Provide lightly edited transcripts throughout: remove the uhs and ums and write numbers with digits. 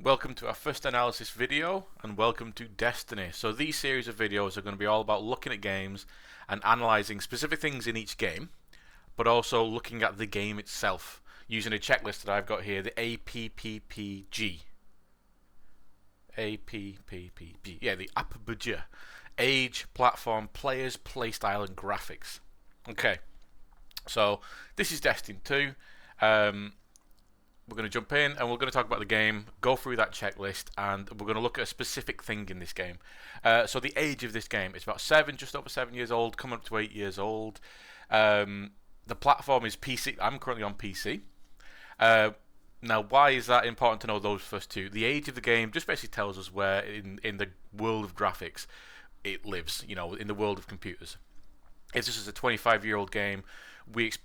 Welcome to our first analysis video and welcome to Destiny. So these series of videos are going to be all about looking at games and analysing specific things in each game, but also looking at the game itself using a checklist that I've got here, the APPPG. APPPG. Yeah, the APPG. Age, platform, players, playstyle and graphics. Okay, so this is Destiny 2. We're going to jump in and we're going to talk about the game, go through that checklist, and we're going to look at a specific thing in this game. So the age of this game is about just over 7 years old, coming up to 8 years old. The platform is PC. I'm currently on PC. Now, why is that important to know those first two? The age of the game just basically tells us where in the world of graphics it lives, in the world of computers. If this is a 25-year-old game, we'd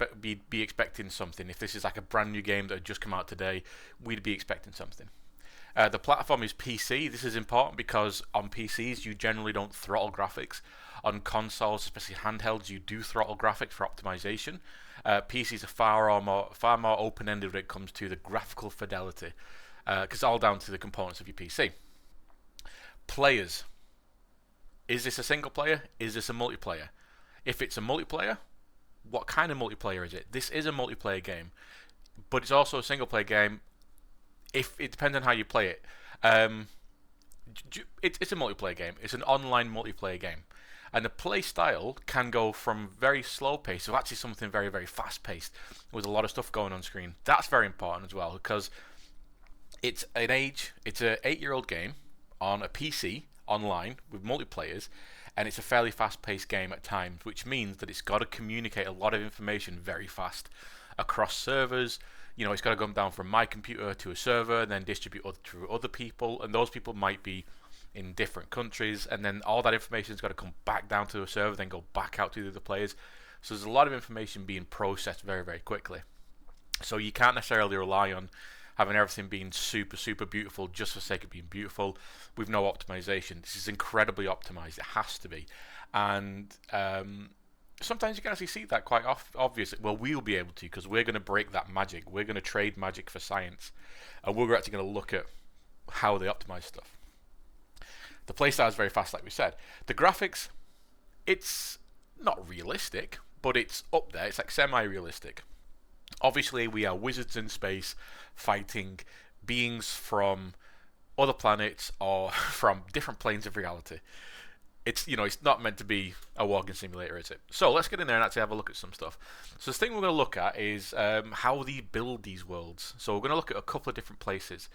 be expecting something. If this is like a brand new game that had just come out today, we'd be expecting something. The platform is PC. This is important because on PCs you generally don't throttle graphics. On consoles, especially handhelds, you do throttle graphics for optimization. PCs are far more open-ended when it comes to the graphical fidelity, because it's all down to the components of your PC. Players. Is this a single player? Is this a multiplayer? If it's a multiplayer, what kind of multiplayer is it? This is a multiplayer game, but it's also a single player game. If it depends on how you play it. It's a multiplayer game. It's an online multiplayer game, and the play style can go from very slow pace to actually something very, very fast paced with a lot of stuff going on screen. That's very important as well because it's an 8-year-old game on a PC online with multiplayers. And it's a fairly fast-paced game at times, which means that it's got to communicate a lot of information very fast across servers. It's got to come down from my computer to a server and then distribute to other people, and those people might be in different countries, and then all that information's got to come back down to a server, then go back out to the other players. So there's a lot of information being processed very, very quickly. So you can't necessarily rely on having everything being super, super beautiful just for the sake of being beautiful with no optimization. This is incredibly optimized. It has to be. And sometimes you can actually see that quite obviously. Well, we'll be able to because we're going to break that magic. We're going to trade magic for science. And we're actually going to look at how they optimize stuff. The playstyle is very fast, like we said. The graphics, it's not realistic, but it's up there. It's like semi-realistic. Obviously, we are wizards in space fighting beings from other planets or from different planes of reality. It's not meant to be a walking simulator, is it? So let's get in there and actually have a look at some stuff. So the thing we're going to look at is how they build these worlds. So we're going to look at a couple of different places.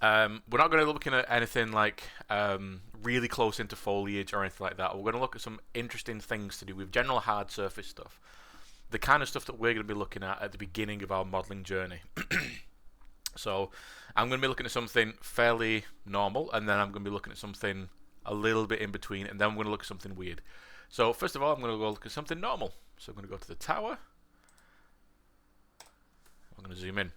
We're not going to be looking at anything like really close into foliage or anything like that. We're going to look at some interesting things to do with general hard surface stuff. The kind of stuff that we're going to be looking at the beginning of our modelling journey. So I'm going to be looking at something fairly normal, and then I'm going to be looking at something a little bit in between, and then I'm going to look at something weird. So first of all, I'm going to go look at something normal. So I'm going to go to the tower. I'm going to zoom in.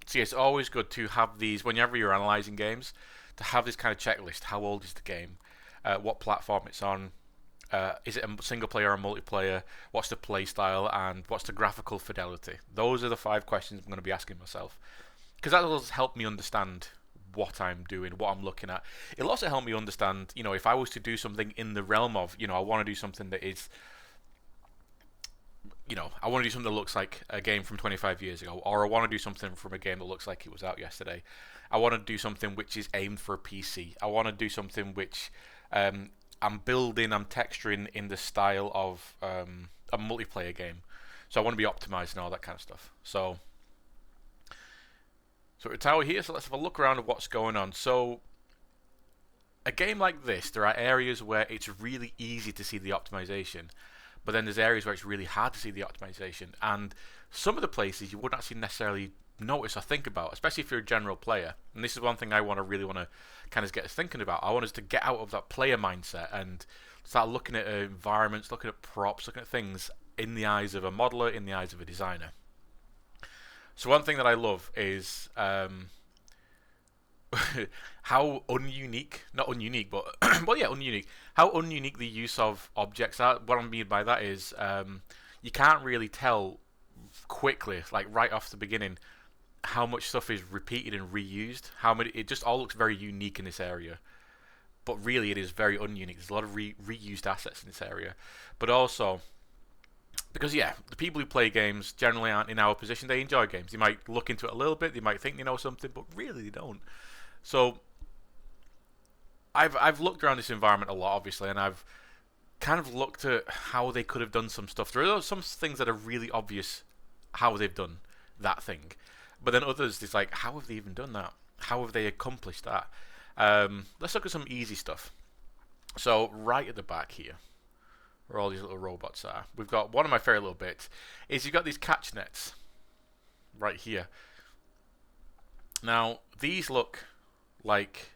See, it's always good to have these, whenever you're analysing games, to have this kind of checklist. How old is the game? What platform it's on? Is it a single player or multiplayer? What's the play style? And what's the graphical fidelity? Those are the 5 questions I'm going to be asking myself. Because that will help me understand what I'm doing, what I'm looking at. It'll also help me understand, if I was to do something in the realm of, I want to do something that is, I want to do something that looks like a game from 25 years ago, or I want to do something from a game that looks like it was out yesterday. I want to do something which is aimed for a PC. I want to do something which I'm texturing in the style of a multiplayer game. So I want to be optimized and all that kind of stuff. So we're at the tower here, so let's have a look around at what's going on. So a game like this, there are areas where it's really easy to see the optimization, but then there's areas where it's really hard to see the optimization. And some of the places you wouldn't actually necessarily notice or think about, especially if you're a general player. And this is one thing I really want to kind of get us thinking about. I want us to get out of that player mindset and start looking at environments, looking at props, looking at things in the eyes of a modeler, in the eyes of a designer. So one thing that I love is how ununique, not ununique, but well, yeah, ununique. How ununique the use of objects are. What I mean by that is you can't really tell quickly, like right off the beginning, how much stuff is repeated and reused. How many? It just all looks very unique in this area, but really it is very ununique. There's a lot of reused assets in this area, but also because yeah, the people who play games generally aren't in our position. They enjoy games. They might look into it a little bit. They might think they know something, but really they don't. So I've looked around this environment a lot, obviously, and I've kind of looked at how they could have done some stuff. There are some things that are really obvious how they've done that thing, but then others, it's like, how have they even done that? How have they accomplished that? Let's look at some easy stuff. So right at the back here, where all these little robots are, we've got one of my favorite little bits, is you've got these catch nets right here. Now, these look like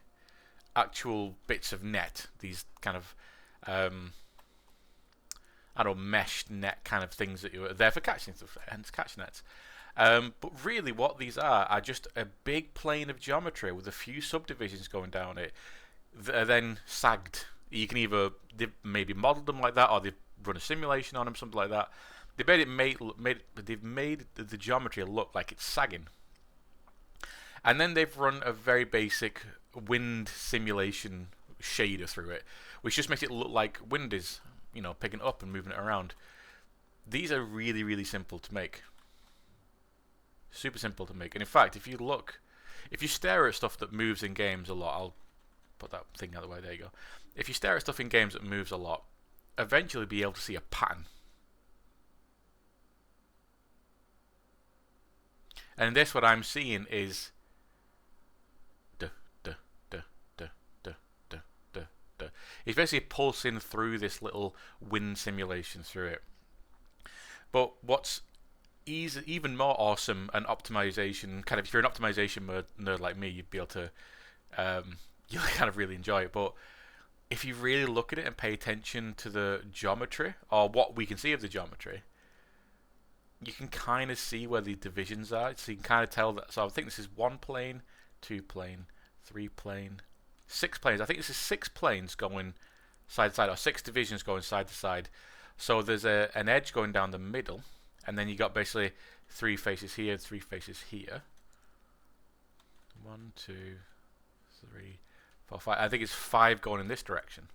actual bits of net, these kind of I don't know, mesh net kind of things that are there for catching stuff, hence catch nets. But really what these are just a big plane of geometry with a few subdivisions going down it that are then sagged. You can either, they've maybe modeled them like that, or they've run a simulation on them, something like that. They've made the geometry look like it's sagging. And then they've run a very basic wind simulation shader through it, which just makes it look like wind is, you know, picking it up and moving it around. These are really, really simple to make. Super simple to make. And in fact, if you stare at stuff that moves in games a lot, I'll put that thing out of the way, there you go. If you stare at stuff in games that moves a lot, eventually you'll be able to see a pattern. And this, what I'm seeing is it's basically pulsing through this little wind simulation through it. But what's even more awesome and optimization, kind of, if you're an optimization nerd like me, you'd be able to you'll kind of really enjoy it. But if you really look at it and pay attention to the geometry, or what we can see of the geometry, you can kind of see where the divisions are. So you can kind of tell that. So I think this is 1 plane, 2 plane, 3 plane, 6 planes. I think this is 6 planes going side to side, or 6 divisions going side to side. So there's an edge going down the middle, and then you got basically 3 faces here, 3 faces here. 1, 2, 3, 4, 5. I think it's 5 going in this direction.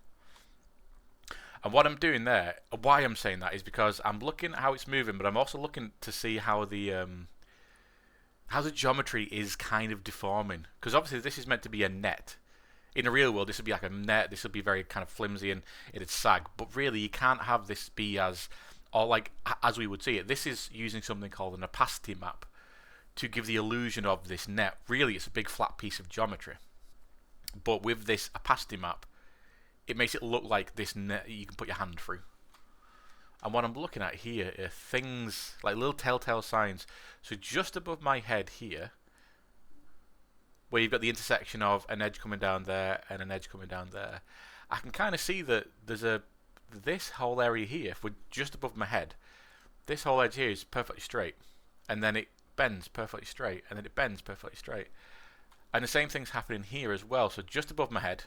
And what I'm doing there, why I'm saying that, is because I'm looking at how it's moving, but I'm also looking to see how the geometry is kind of deforming. Because obviously this is meant to be a net. In the real world, this would be like a net. This would be very kind of flimsy and it'd sag. But really, you can't have this be as we would see it. This is using something called an opacity map to give the illusion of this net. Really, it's a big flat piece of geometry. But with this opacity map, it makes it look like this net you can put your hand through. And what I'm looking at here are things like little telltale signs. So just above my head here, where you've got the intersection of an edge coming down there and an edge coming down there, I can kind of see that there's this whole area here, if we're just above my head, this whole edge here is perfectly straight, and then it bends perfectly straight, and then it bends perfectly straight. And the same thing's happening here as well. So just above my head,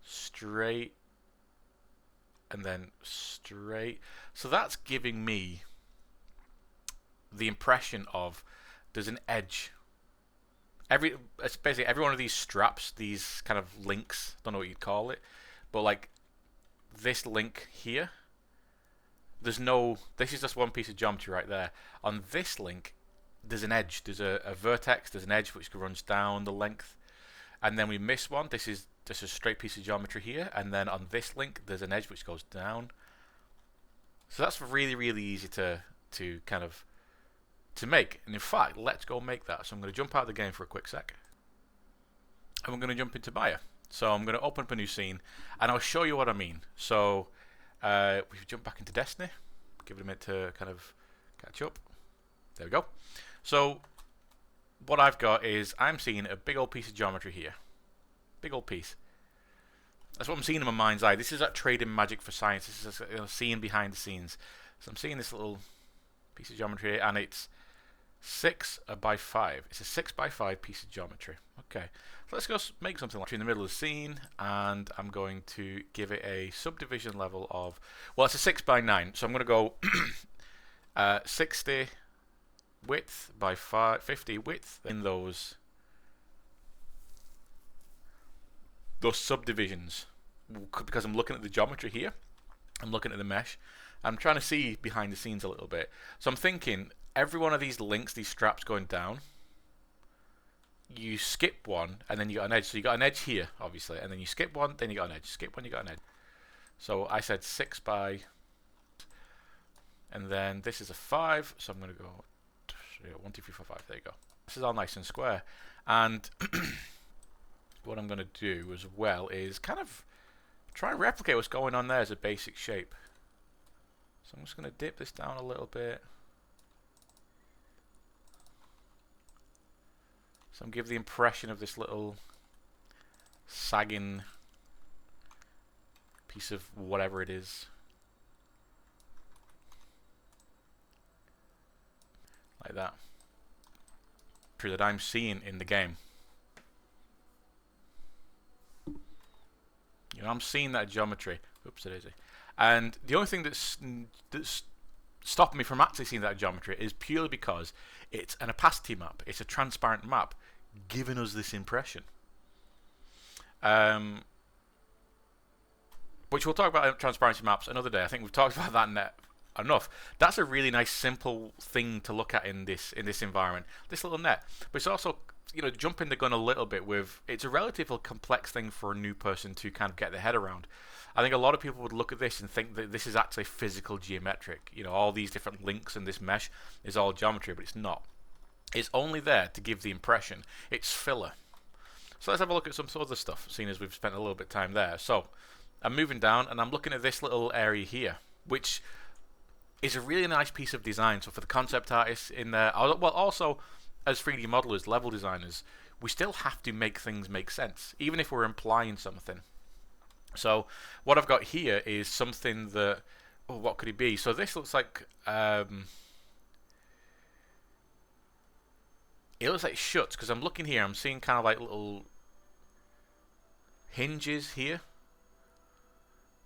straight, and then straight. So that's giving me the impression of there's an edge. Basically every one of these straps, these kind of links, don't know what you'd call it, but like this link here, this is just one piece of geometry right there. On this link, there's an edge, there's a vertex, there's an edge which runs down the length, and then we miss one. This is just a straight piece of geometry here, and then on this link, there's an edge which goes down. So that's really, really easy to kind of make. And in fact, let's go make that. So I'm going to jump out of the game for a quick sec, and we're going to jump into Maya. So I'm going to open up a new scene, and I'll show you what I mean. So we jump back into Destiny, give it a minute to kind of catch up. There we go. So what I've got is I'm seeing a big old piece of geometry here. Big old piece. That's what I'm seeing in my mind's eye. This is that trading magic for science. This is seeing behind the scenes. So I'm seeing this little piece of geometry, and it's 6 by 5. It's a 6 by 5 piece of geometry. Okay, so let's go make something like in the middle of the scene, and I'm going to give it a subdivision level of, well, it's a 6 by 9, so I'm going to go 60 width by 50 width in those subdivisions, because I'm looking at the geometry here. I'm looking at the mesh. I'm trying to see behind the scenes a little bit. So I'm thinking every one of these links, these straps going down, you skip one and then you got an edge. So you got an edge here, obviously, and then you skip one, then you got an edge. Skip one, you got an edge. So I said 6 by, and then this is a 5, so I'm going to go 1, 2, 3, 4, 5. There you go. This is all nice and square. And what I'm going to do as well is kind of try and replicate what's going on there as a basic shape. So I'm just going to dip this down a little bit. So I'm giving the impression of this little sagging piece of whatever it is. Like that. That I'm seeing in the game. You know, I'm seeing that geometry. Oops, daisy. And the only thing that's stopping me from actually seeing that geometry is purely because it's an opacity map. It's a transparent map, giving us this impression. Which we'll talk about transparency maps another day. I think we've talked about that enough. That's a really nice, simple thing to look at in this environment. This little net, but it's also, you know, jumping the gun a little bit with. It's a relatively complex thing for a new person to kind of get their head around. I think a lot of people would look at this and think that this is actually physical geometric. You know, all these different links in this mesh is all geometry, but it's not. It's only there to give the impression. It's filler. So let's have a look at some other stuff, seeing as we've spent a little bit of time there. So I'm moving down and I'm looking at this little area here, which is a really nice piece of design. So for the concept artists in there, well, also as 3D modelers, level designers, we still have to make things make sense, even if we're implying something. So what I've got here is something that, oh, what could it be? So this looks like, it looks like shuts, because I'm looking here, I'm seeing kind of like little hinges here.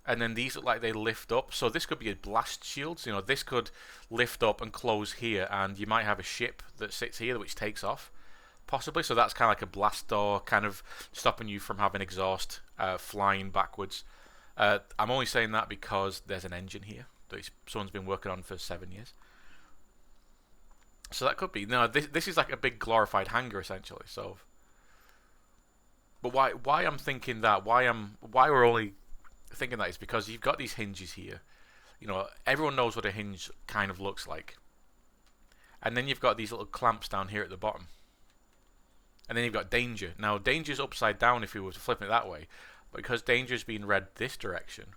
And then these look like they lift up. So this could be a blast shield. So, you know, this could lift up and close here, and you might have a ship that sits here which takes off, possibly. So that's kind of like a blast door, kind of stopping you from having exhaust flying backwards. I'm only saying that because there's an engine here that someone's been working on for 7 years. So that could be. No, this is like a big glorified hangar essentially. So, but why I'm thinking that? Why we're only thinking that is because you've got these hinges here. You know, everyone knows what a hinge kind of looks like. And then you've got these little clamps down here at the bottom. And then you've got danger. Now, danger's upside down if you were to flip it that way. But because danger's being read this direction,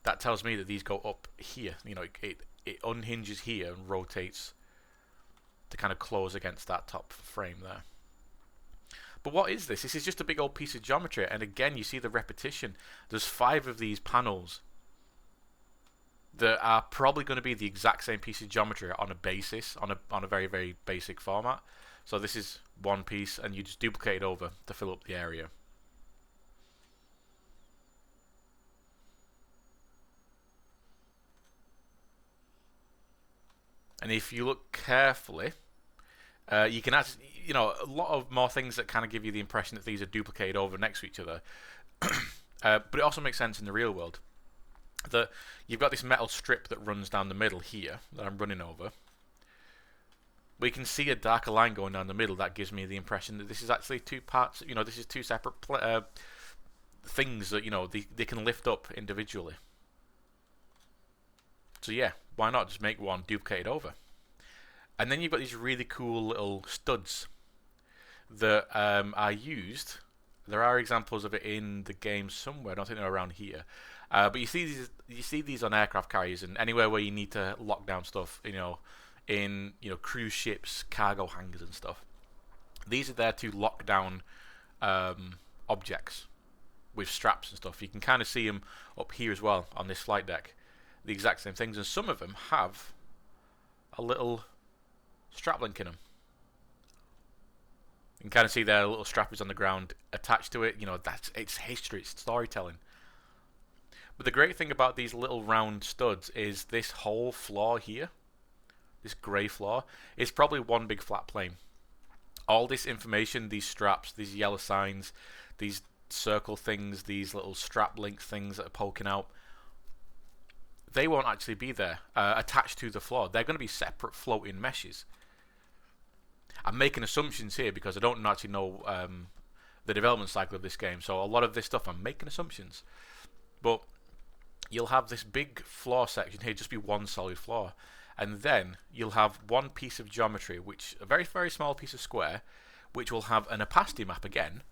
that tells me that these go up here. You know, it unhinges here and rotates to kind of close against that top frame there. But what is this? This is just a big old piece of geometry, and again you see the repetition. There's 5 of these panels that are probably going to be the exact same piece of geometry on a basis, on a very, very basic format. So this is one piece, and you just duplicate it over to fill up the area. And if you look carefully, you can add, you know, a lot of more things that kind of give you the impression that these are duplicated over next to each other. But it also makes sense in the real world that you've got this metal strip that runs down the middle here that I'm running over. We can see a darker line going down the middle. That gives me the impression that this is actually 2 parts. You know, this is 2 separate things that, you know, they can lift up individually. So yeah, why not just make one, duplicate it over? And then you've got these really cool little studs that are used. There are examples of it in the game somewhere. I don't think they're around here. But you see these on aircraft carriers and anywhere where you need to lock down stuff. You know, in cruise ships, cargo hangars and stuff. These are there to lock down objects with straps and stuff. You can kind of see them up here as well on this flight deck. The exact same things, and some of them have a little strap link in them. You can kind of see their little strappers on the ground attached to it. It's history, it's storytelling. But the great thing about these little round studs is this whole floor here, this grey floor, is probably one big flat plane. All this information, these straps, these yellow signs, these circle things, these little strap link things that are poking out, they won't actually be there attached to the floor. They're going to be separate floating meshes. I'm making assumptions here because I don't actually know the development cycle of this game, so a lot of this stuff I'm making assumptions. But you'll have this big floor section here, just be one solid floor, and then you'll have one piece of geometry, which a very, very small piece of square, which will have an opacity map again,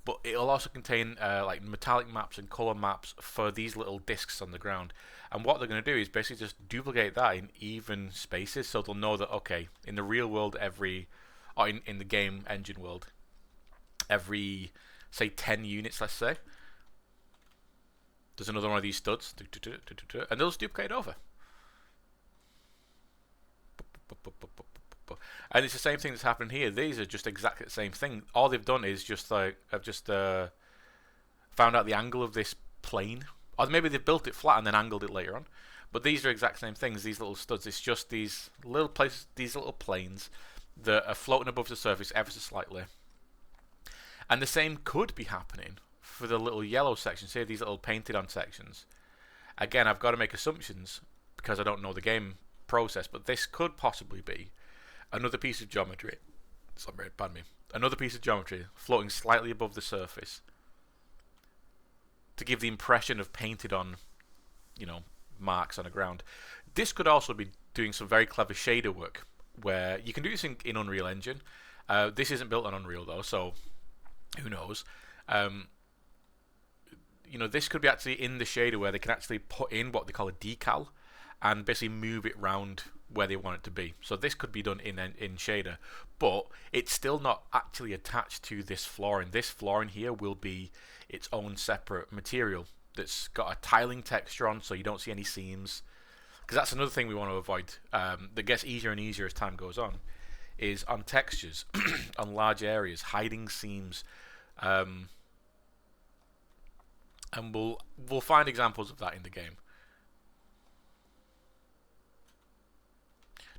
but it'll also contain like metallic maps and color maps for these little discs on the ground. And what they're going to do is basically just duplicate that in even spaces, so they'll know that, okay, in the real world, or in the game engine world, every, say, 10 units, let's say, there's another one of these studs, and they'll just duplicate it over. And it's the same thing that's happening here. These are just exactly the same thing. All they've done is just like have just found out the angle of this plane, or maybe they've built it flat and then angled it later on. But these are exact same things. These little studs. It's just these little places, these little planes that are floating above the surface ever so slightly. And the same could be happening for the little yellow sections here. These little painted on sections. Again, I've got to make assumptions because I don't know the game process, but this could possibly be another piece of geometry. Sorry, pardon me. Another piece of geometry floating slightly above the surface to give the impression of painted on, marks on the ground. This could also be doing some very clever shader work, where you can do this in Unreal Engine. This isn't built on Unreal though, so who knows? This could be actually in the shader where they can actually put in what they call a decal and basically move it round where they want it to be. So this could be done in shader, but it's still not actually attached to this flooring. This flooring here will be its own separate material that's got a tiling texture on, so you don't see any seams. Because that's another thing we want to avoid, that gets easier and easier as time goes on, is on textures, on large areas, hiding seams. And we'll find examples of that in the game.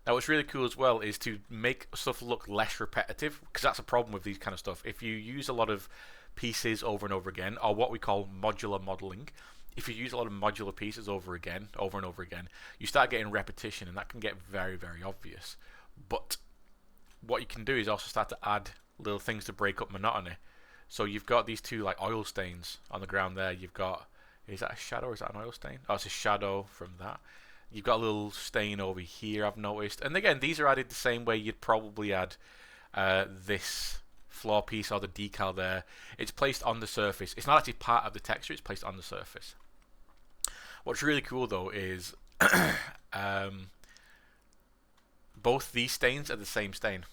Now, what's really cool as well is to make stuff look less repetitive, because that's a problem with these kind of stuff. If you use a lot of pieces over and over again, or what we call modular modeling, if you use a lot of modular pieces over and over again, you start getting repetition, and that can get very, very obvious. But what you can do is also start to add little things to break up monotony. So you've got these two like oil stains on the ground there. You've got, is that a shadow or is that an oil stain? Oh, it's a shadow from that. You've got a little stain over here, I've noticed. And again, these are added the same way you'd probably add this floor piece or the decal there. It's placed on the surface. It's not actually part of the texture, it's placed on the surface. What's really cool though is both these stains are the same stain.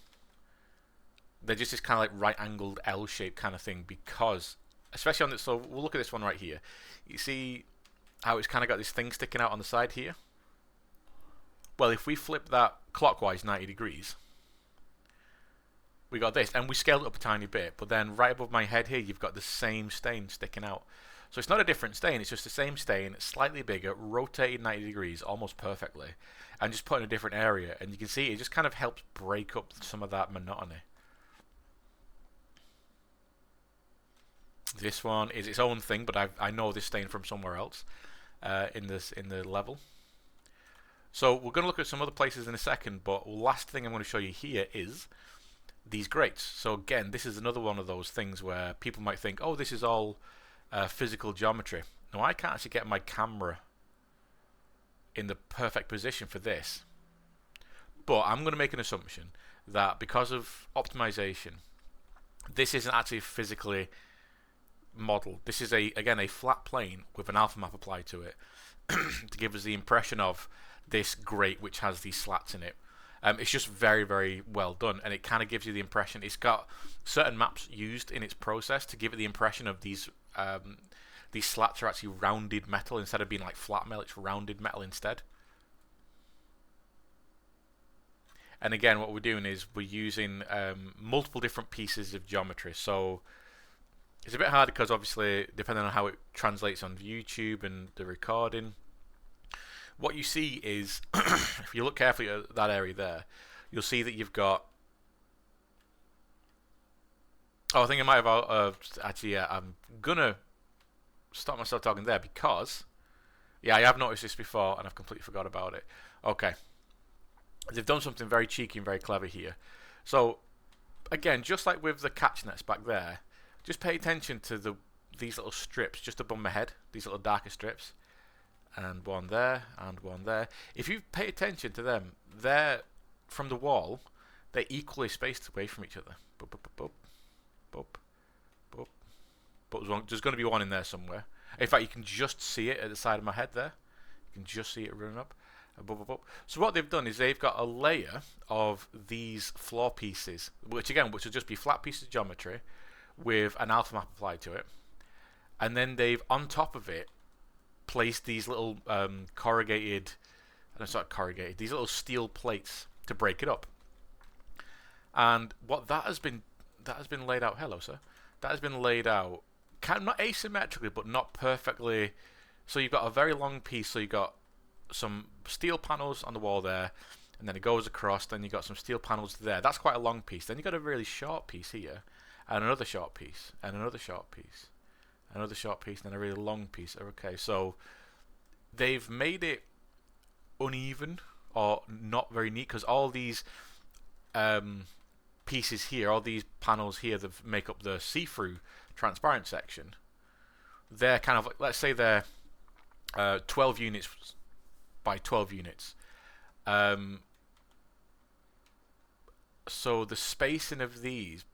They're just this kind of like right-angled L-shaped kind of thing, because, especially on this, so we'll look at this one right here. You see how it's kind of got this thing sticking out on the side here? Well, if we flip that clockwise 90 degrees, we got this, and we scaled it up a tiny bit, but then right above my head here, you've got the same stain sticking out. So it's not a different stain, it's just the same stain, slightly bigger, rotated 90 degrees, almost perfectly, and just put in a different area, and you can see it just kind of helps break up some of that monotony. This one is its own thing, but I know this stain from somewhere else in the level. So we're going to look at some other places in a second, but last thing I'm going to show you here is these grates. So again, this is another one of those things where people might think, oh, this is all physical geometry. Now, I can't actually get my camera in the perfect position for this, but I'm going to make an assumption that because of optimization, this isn't actually physically modeled. This is again a flat plane with an alpha map applied to it to give us the impression of this grate which has these slats in it. It's just very, very well done, and it kind of gives you the impression it's got certain maps used in its process to give it the impression of these slats are actually rounded metal instead of being like flat metal. It's rounded metal instead. And again, what we're doing is we're using multiple different pieces of geometry. So it's a bit hard because obviously, depending on how it translates on YouTube and the recording, what you see is, if you look carefully at that area there, you'll see that you've got. Oh, I think I might have actually. Yeah, I'm gonna stop myself talking there because, yeah, I have noticed this before and I've completely forgot about it. Okay, they've done something very cheeky and very clever here. So again, just like with the catch nets back there, just pay attention to these little strips just above my head, these little darker strips, and one there and one there. If you pay attention to them, they're from the wall, they're equally spaced away from each other. Boop, boop, boop, boop, boop, boop. But there's going to be one in there somewhere. In fact, you can just see it at the side of my head there. You can just see it running up. So what they've done is they've got a layer of these floor pieces, which will just be flat pieces of geometry with an alpha map applied to it. And then they've, on top of it, placed these little these little steel plates to break it up. And what that has been laid out, hello sir, that has been laid out, kind of not asymmetrically, but not perfectly. So you've got a very long piece, so you've got some steel panels on the wall there, and then it goes across, then you've got some steel panels there. That's quite a long piece. Then you've got a really short piece here, and another short piece, and another short piece, another short piece, and then a really long piece. Okay, so they've made it uneven or not very neat because all these pieces here, all these panels here that make up the see-through transparent section, they're kind of like, let's say they're 12 units by 12 units. So the spacing of these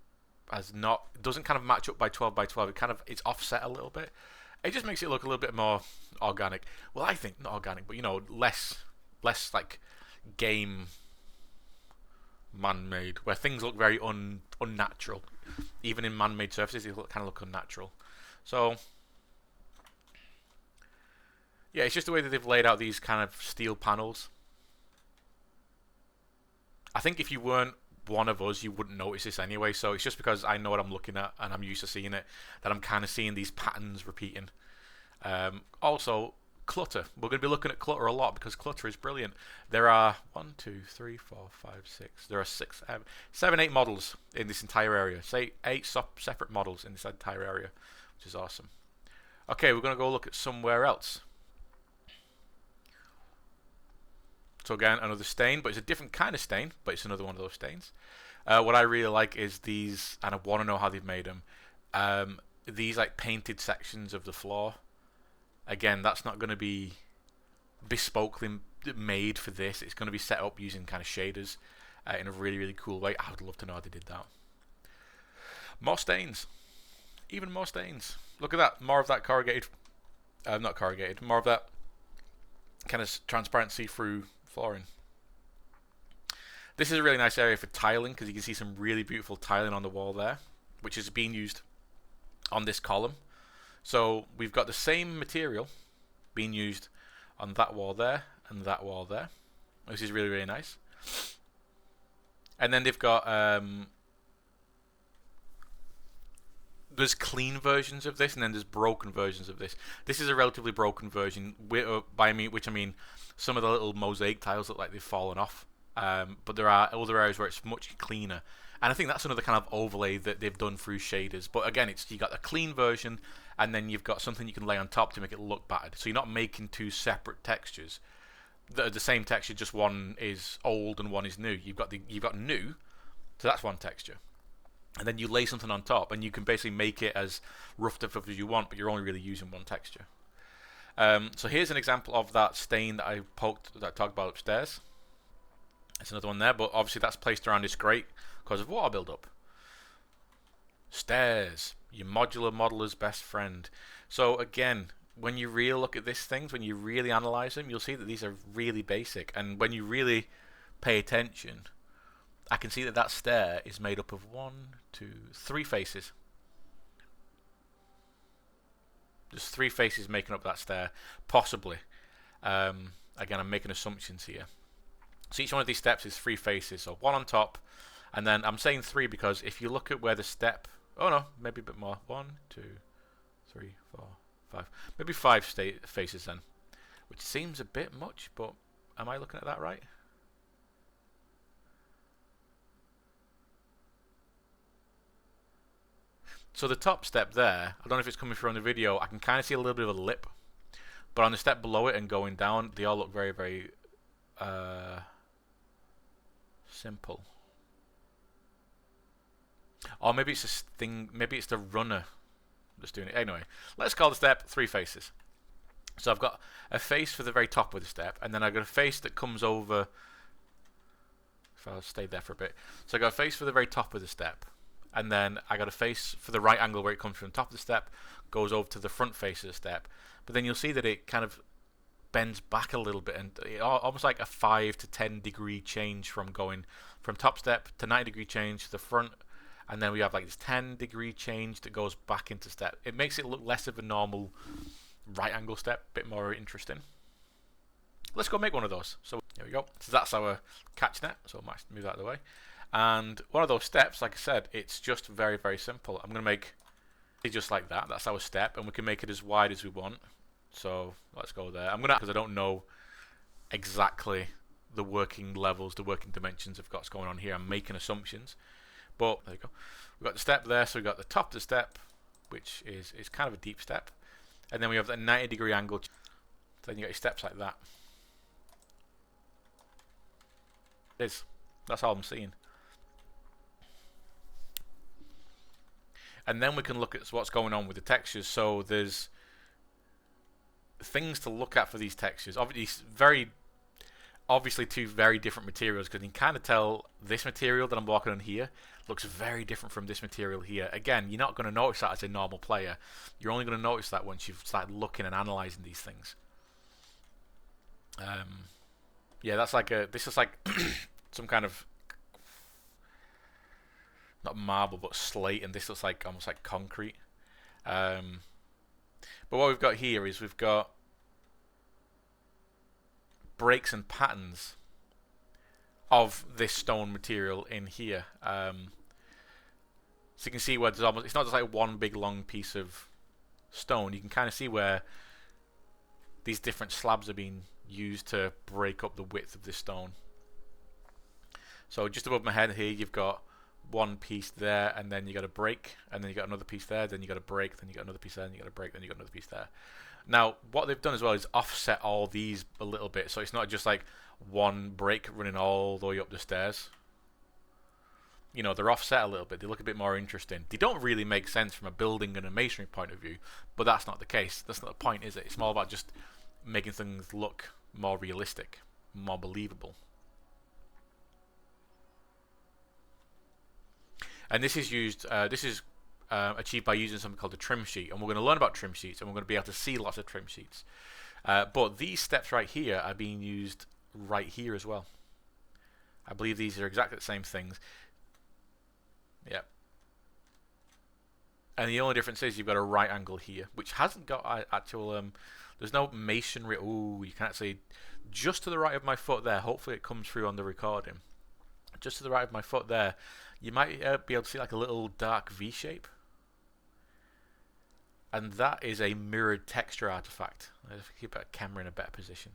doesn't kind of match up by 12 by 12. It's offset a little bit. It just makes it look a little bit more organic. Well, I think not organic, but less like game man-made, where things look very unnatural. Even in man-made surfaces, they kind of look unnatural. So yeah, it's just the way that they've laid out these kind of steel panels. I think if you weren't one of us, you wouldn't notice this anyway. So it's just because I know what I'm looking at and I'm used to seeing it that I'm kind of seeing these patterns repeating. Also, clutter. We're going to be looking at clutter a lot because clutter is brilliant. There are 1, 2, 3, 4, 5, 6. There are 7, 8 models in this entire area. Say 8 separate models in this entire area, which is awesome. Okay, we're going to go look at somewhere else. So again, another stain, but it's a different kind of stain, but it's another one of those stains. What I really like is these, and I want to know how they've made them. These like painted sections of the floor. Again, that's not going to be bespokely made for this. It's going to be set up using kind of shaders in a really, really cool way. I would love to know how they did that. More stains. Even more stains. Look at that. More of that corrugated. Not corrugated. More of that kind of transparent see-through flooring. This is a really nice area for tiling because you can see some really beautiful tiling on the wall there, which is being used on this column. So we've got the same material being used on that wall there and that wall there, which is really, really nice. And then they've got there's clean versions of this, and then there's broken versions of this. This is a relatively broken version, which I mean some of the little mosaic tiles look like they've fallen off. But there are other areas where it's much cleaner. And I think that's another kind of overlay that they've done through shaders. But again, you got a clean version, and then you've got something you can lay on top to make it look battered. So you're not making two separate textures that are the same texture, just one is old and one is new. You've got new, so that's one texture. And then you lay something on top, and you can basically make it as roughed up as you want, but you're only really using one texture. So here's an example of that stain that I talked about upstairs. There's another one there, but obviously that's placed around this grate because of water buildup. Stairs, your modular modeler's best friend. So again, when you really look at these things, when you really analyze them, you'll see that these are really basic. And when you really pay attention, I can see that that stair is made up of 1, 2, 3 faces. There's 3 faces making up that stair, possibly. Again, I'm making assumptions here. So each one of these steps is 3 faces, so 1 on top, and then I'm saying 3 because if you look at where the step, oh no, maybe a bit more, 1, 2, 3, 4, 5, maybe 5 faces then, which seems a bit much, but am I looking at that right? So the top step there, I don't know if it's coming through on the video, I can kind of see a little bit of a lip, but on the step below it and going down, they all look very, very simple. Or maybe it's this thing, maybe it's the runner that's doing it. Anyway, let's call the step 3 faces. So I've got a face for the very top of the step, and then I've got a face that comes over, if I'll stay there for a bit. So I've got a face for the very top of the step, and then I got a face for the right angle where it comes from the top of the step, goes over to the front face of the step. But then you'll see that it kind of bends back a little bit, and almost like a 5 to 10 degree change from going from top step to 90 degree change to the front, and then we have like this 10 degree change that goes back into step. It makes it look less of a normal right angle step, a bit more interesting. Let's go make one of those. So here we go. So that's our catch net, so I might move that out of the way. And one of those steps, like I said, it's just very, very simple. I'm going to make it just like that. That's our step, and we can make it as wide as we want. So let's go there. I'm going to, because I don't know exactly the working levels, the working dimensions of what's going on here. I'm making assumptions. But there you go. We've got the step there, so we've got the top of the step, which is kind of a deep step. And then we have that 90 degree angle. Then you got your steps like that. It is. That's all I'm seeing. And then we can look at what's going on with the textures. So there's things to look at for these textures. Obviously two very different materials, because you can kind of tell this material that I'm walking on here looks very different from this material here. Again, you're not going to notice that as a normal player. You're only going to notice that once you've started looking and analyzing these things. Yeah, that's like this is like some kind of, not marble but slate, and this looks like almost like concrete. But what we've got here is we've got breaks and patterns of this stone material in here. So you can see where there's almost, it's not just like one big long piece of stone. You can kind of see where these different slabs are being used to break up the width of this stone. So just above my head here, you've got one piece there, and then you got a break, and then you got another piece there, then you got a break, then you got another piece there, and you got a break, then you got another piece there. Now, what they've done as well is offset all these a little bit, so it's not just like one break running all the way up the stairs. You know, they're offset a little bit. They look a bit more interesting. They don't really make sense from a building and a masonry point of view, but that's not the case. That's not the point, is it? It's more about just making things look more realistic, more believable. And this is used. Achieved by using something called a trim sheet, and we're going to learn about trim sheets, and we're going to be able to see lots of trim sheets. But these steps right here are being used right here as well. I believe these are exactly the same things. Yep. And the only difference is you've got a right angle here, which hasn't got actual. There's no masonry. Ooh, you can actually just to the right of my foot there. Hopefully, it comes through on the recording. Just to the right of my foot there, you might be able to see like a little dark V shape. And that is a mirrored texture artifact. Let's keep a camera in a better position.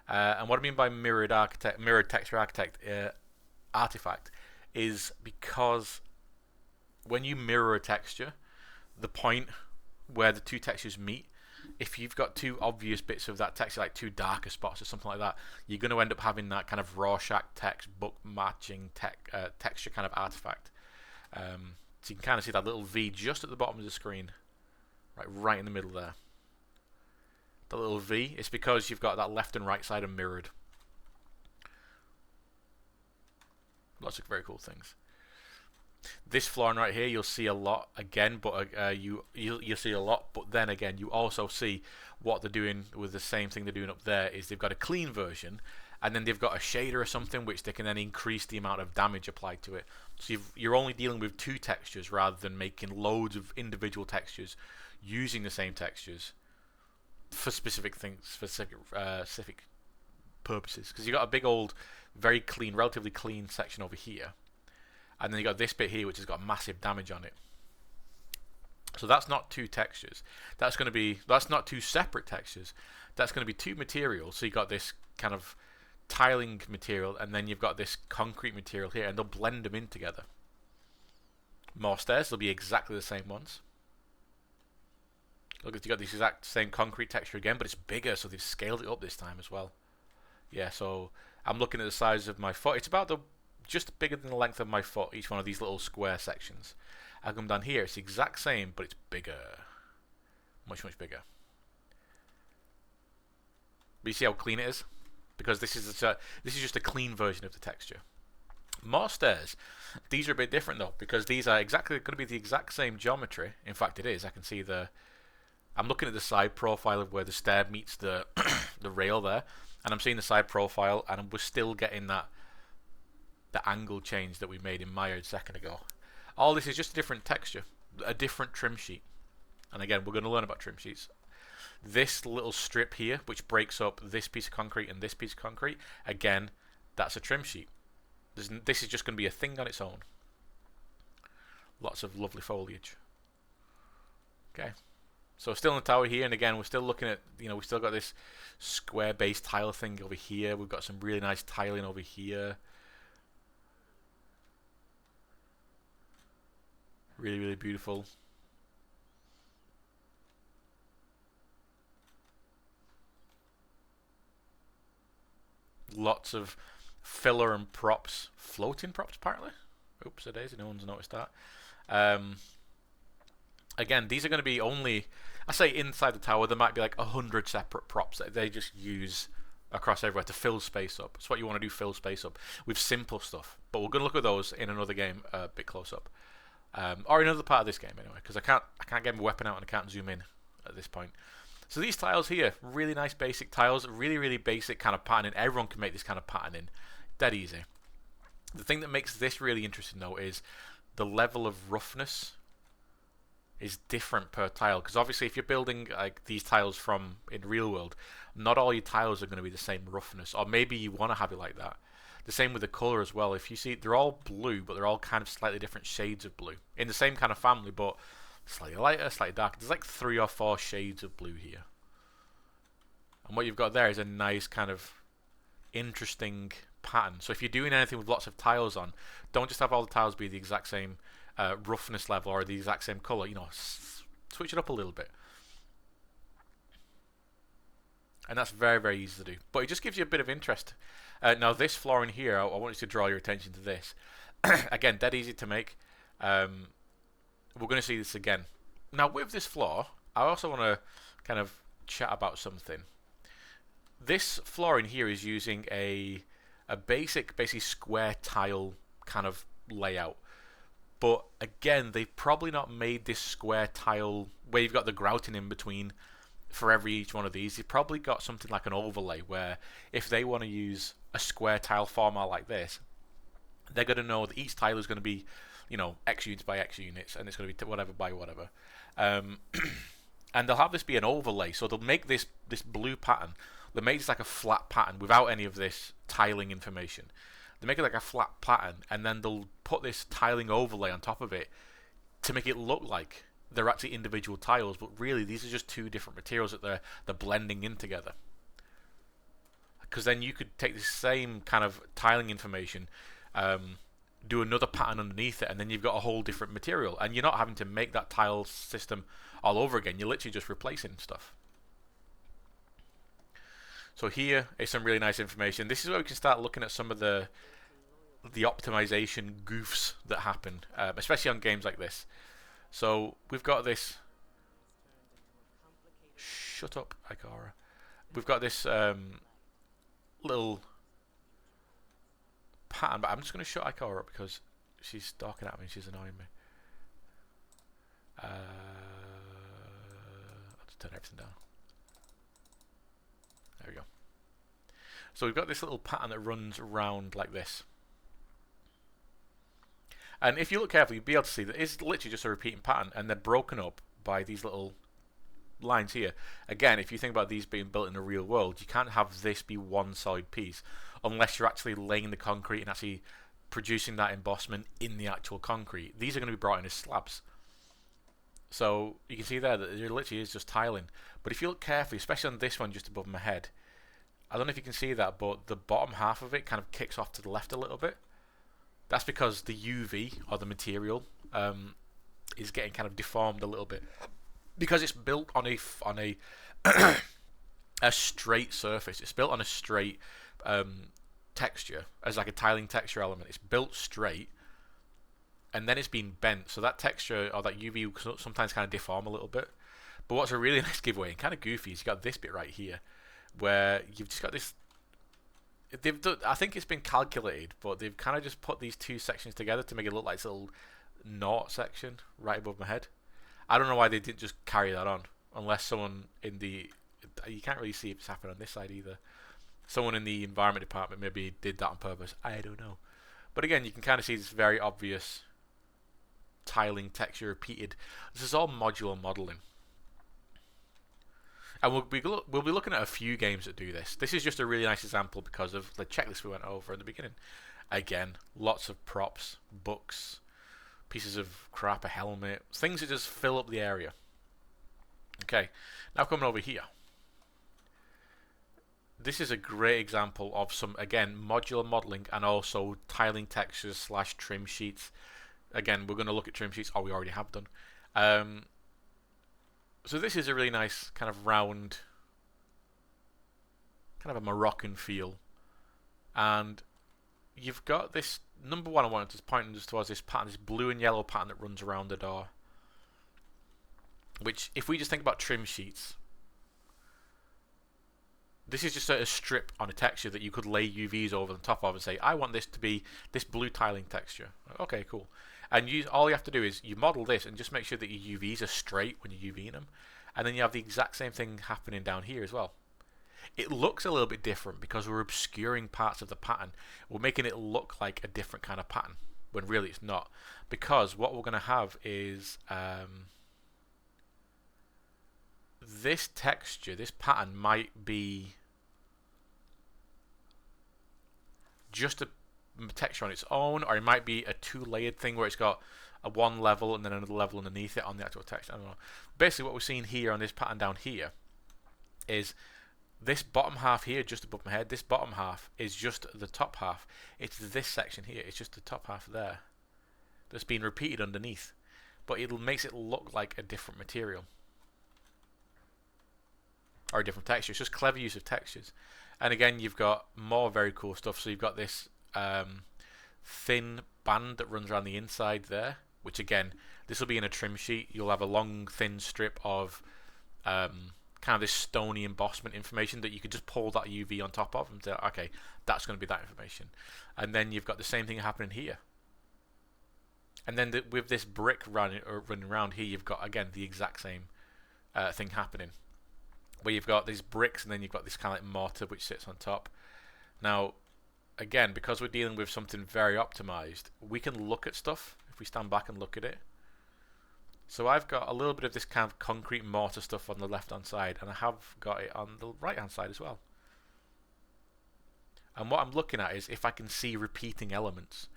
And what I mean by mirrored texture artifact is because when you mirror a texture, the point where the two textures meet, if you've got two obvious bits of that texture, like two darker spots or something like that, you're going to end up having that kind of Rorschach textbook matching texture kind of artifact. So you can kind of see that little V just at the bottom of the screen, right in the middle there. The little V, it's because you've got that left and right side are mirrored. Lots of very cool things. This flooring right here, you'll see a lot again, but you'll see a lot. But then again, you also see what they're doing with the same thing they're doing up there. Is they've got a clean version, and then they've got a shader or something which they can then increase the amount of damage applied to it. So you're only dealing with two textures rather than making loads of individual textures using the same textures for specific things, specific purposes, because you've got a big old, very clean, relatively clean section over here, and then you got this bit here which has got massive damage on it. So that's not two textures. That's not two separate textures. That's going to be two materials. So you've got this kind of tiling material, and then you've got this concrete material here, and they'll blend them in together. More stairs, they'll be exactly the same ones. Look, you've got this exact same concrete texture again, but it's bigger, so they've scaled it up this time as well. Yeah, so I'm looking at the size of my foot. It's about just bigger than the length of my foot, each one of these little square sections. I come down here, it's the exact same, but it's bigger. Much, much bigger. But you see how clean it is? Because this is just a clean version of the texture. More stairs. These are a bit different though, because these are exactly going to be the exact same geometry. In fact, it is. I can see I'm looking at the side profile of where the stair meets the the rail there, and I'm seeing the side profile, and we're still getting the angle change that we made in Maya a second ago. All this is just a different texture, a different trim sheet. And again, we're going to learn about trim sheets. This little strip here, which breaks up this piece of concrete and this piece of concrete, again, that's a trim sheet. This is just going to be a thing on its own. Lots of lovely foliage. Okay. So still in the tower here, and again, we're still looking at, we've still got this square base tile thing over here. We've got some really nice tiling over here. Really, really beautiful. Lots of filler and props. Floating props, apparently. Oops, a daisy, no one's noticed that. Again, these are going to be only, I say inside the tower, there might be like 100 separate props that they just use across everywhere to fill space up. That's what you want to do, fill space up with simple stuff. But we're going to look at those in another game a bit close up. Or another part of this game anyway, because I can't get my weapon out and I can't zoom in at this point. So these tiles here, really nice basic tiles, really, really basic kind of patterning. Everyone can make this kind of patterning. Dead easy. The thing that makes this really interesting though is the level of roughness is different per tile, because obviously if you're building like these tiles from in real world, not all your tiles are going to be the same roughness, or maybe you want to have it like that. The same with the color as well. If you see, they're all blue, but they're all kind of slightly different shades of blue in the same kind of family, but slightly lighter, slightly darker. There's like 3 or 4 shades of blue here, and what you've got there is a nice kind of interesting pattern. So if you're doing anything with lots of tiles on, don't just have all the tiles be the exact same roughness level or the exact same color. Switch it up a little bit, and that's very, very easy to do. But it just gives you a bit of interest. Now this floor in here, I want you to draw your attention to this. Again, dead easy to make. We're going to see this again. Now with this floor, I also want to kind of chat about something. This floor in here is using a basically square tile kind of layout. But again, they've probably not made this square tile where you've got the grouting in between for each one of these. You've probably got something like an overlay where if they want to use a square tile format like this, they're going to know that each tile is going to be, X units by X units, and it's going to be whatever by whatever. And they'll have this be an overlay, so they'll make this blue pattern. They'll make this like a flat pattern without any of this tiling information. They make it like a flat pattern, and then they'll put this tiling overlay on top of it to make it look like they're actually individual tiles, but really these are just 2 different materials that they're blending in together. Because then you could take the same kind of tiling information, do another pattern underneath it, and then you've got a whole different material, and you're not having to make that tile system all over again. You're literally just replacing stuff. So here is some really nice information. This is where we can start looking at some of the optimization goofs that happen, especially on games like this. So we've got this. Shut up, Ikara. We've got this little pattern, but I'm just going to shut Ikara up because she's stalking at me. She's annoying me. I'll just turn everything down. There we go. So we've got this little pattern that runs around like this. And if you look carefully, you'll be able to see that it's literally just a repeating pattern, and they're broken up by these little lines here, again, if you think about these being built in the real world, you can't have this be one solid piece unless you're actually laying the concrete and actually producing that embossment in the actual concrete. These are going to be brought in as slabs. So you can see there that there literally is just tiling. But if you look carefully, especially on this one just above my head, I don't know if you can see that, but the bottom half of it kind of kicks off to the left a little bit. That's because the UV, or the material, is getting kind of deformed a little bit. Because it's built on a a straight surface. It's built on a straight texture, as like a tiling texture element. It's built straight, and then it's been bent, so that texture or that UV will sometimes kind of deform a little bit. But what's a really nice giveaway and kind of goofy is you got this bit right here, where you've just got this. I think it's been calculated, but they've kind of just put these two sections together to make it look like this little knot section right above my head. I don't know why they didn't just carry that on, unless someone in the, you can't really see if it's happened on this side either. Someone in the environment department maybe did that on purpose. I don't know. But again, you can kind of see this very obvious tiling texture repeated. This is all modular modeling. And we'll be looking at a few games that do this. This is just a really nice example because of the checklist we went over in the beginning. Again, lots of props, books, pieces of crap, a helmet, things that just fill up the area. Okay, now coming over here. This is a great example of some, again, modular modeling and also tiling textures / trim sheets. Again, we're going to look at trim sheets, or we already have done. So this is a really nice kind of round, kind of a Moroccan feel. And you've got this, number one I wanted to point us towards this pattern, this blue and yellow pattern that runs around the door. Which, if we just think about trim sheets, this is just a strip on a texture that you could lay UVs over the top of and say, I want this to be this blue tiling texture. Okay, cool. And all you have to do is you model this and just make sure that your UVs are straight when you're UVing them. And then you have the exact same thing happening down here as well. It looks a little bit different because we're obscuring parts of the pattern. We're making it look like a different kind of pattern, when really it's not. Because what we're going to have is this texture, this pattern might be just a texture on its own, or it might be a two-layered thing where it's got a one level and then another level underneath it on the actual text. I don't know. Basically, what we're seeing here on this pattern down here is this bottom half here, just above my head. This bottom half is just the top half. It's this section here. It's just the top half there that's been repeated underneath, but it makes it look like a different material or a different texture. It's just clever use of textures. And again, you've got more very cool stuff. So you've got this thin band that runs around the inside there, which again, this will be in a trim sheet. You'll have a long thin strip of kind of this stony embossment information that you could just pull that UV on top of and say, okay, that's going to be that information. And then you've got the same thing happening here. And then with this brick running around here, you've got, again, the exact same thing happening, where you've got these bricks and then you've got this kind of like mortar which sits on top. Now, again, because we're dealing with something very optimized, we can look at stuff if we stand back and look at it. So I've got a little bit of this kind of concrete mortar stuff on the left hand side, and I have got it on the right hand side as well. And what I'm looking at is if I can see repeating elements.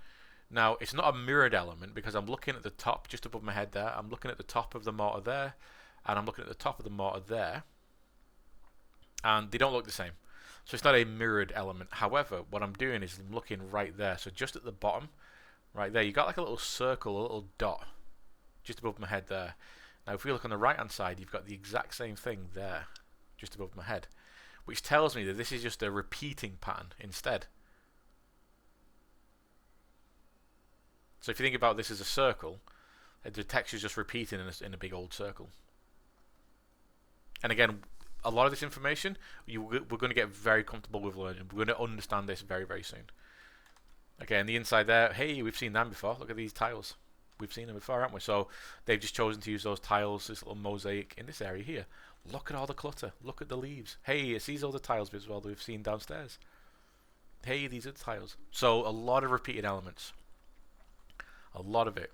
Now, it's not a mirrored element because I'm looking at the top just above my head there. I'm looking at the top of the mortar there, and I'm looking at the top of the mortar there. And they don't look the same. So it's not a mirrored element. However, what I'm doing is I'm looking right there. So just at the bottom, right there, you got like a little circle, a little dot, just above my head there. Now, if we look on the right-hand side, you've got the exact same thing there, just above my head, which tells me that this is just a repeating pattern instead. So if you think about this as a circle, the texture is just repeating in a big old circle. And again, a lot of this information, we're going to get very comfortable with learning. We're going to understand this very, very soon. Okay, and the inside there, hey, we've seen them before. Look at these tiles. We've seen them before, haven't we? So they've just chosen to use those tiles, this little mosaic in this area here. Look at all the clutter. Look at the leaves. Hey, it's these other tiles as well that we've seen downstairs. Hey, these are the tiles. So a lot of repeated elements. A lot of it.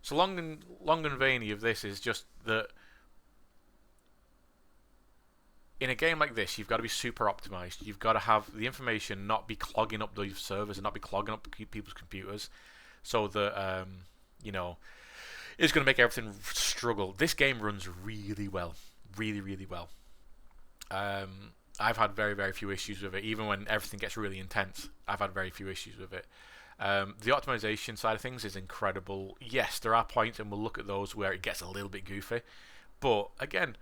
So long and veiny of this is just that in a game like this, you've got to be super optimized. You've got to have the information not be clogging up those servers and not be clogging up people's computers, so that you know it's going to make everything struggle. This game runs really well, really really well. I've had very very few issues with it, even when everything gets really intense. I've had very few issues with it. The optimization side of things is incredible. Yes, there are points, and we'll look at those where it gets a little bit goofy. But again,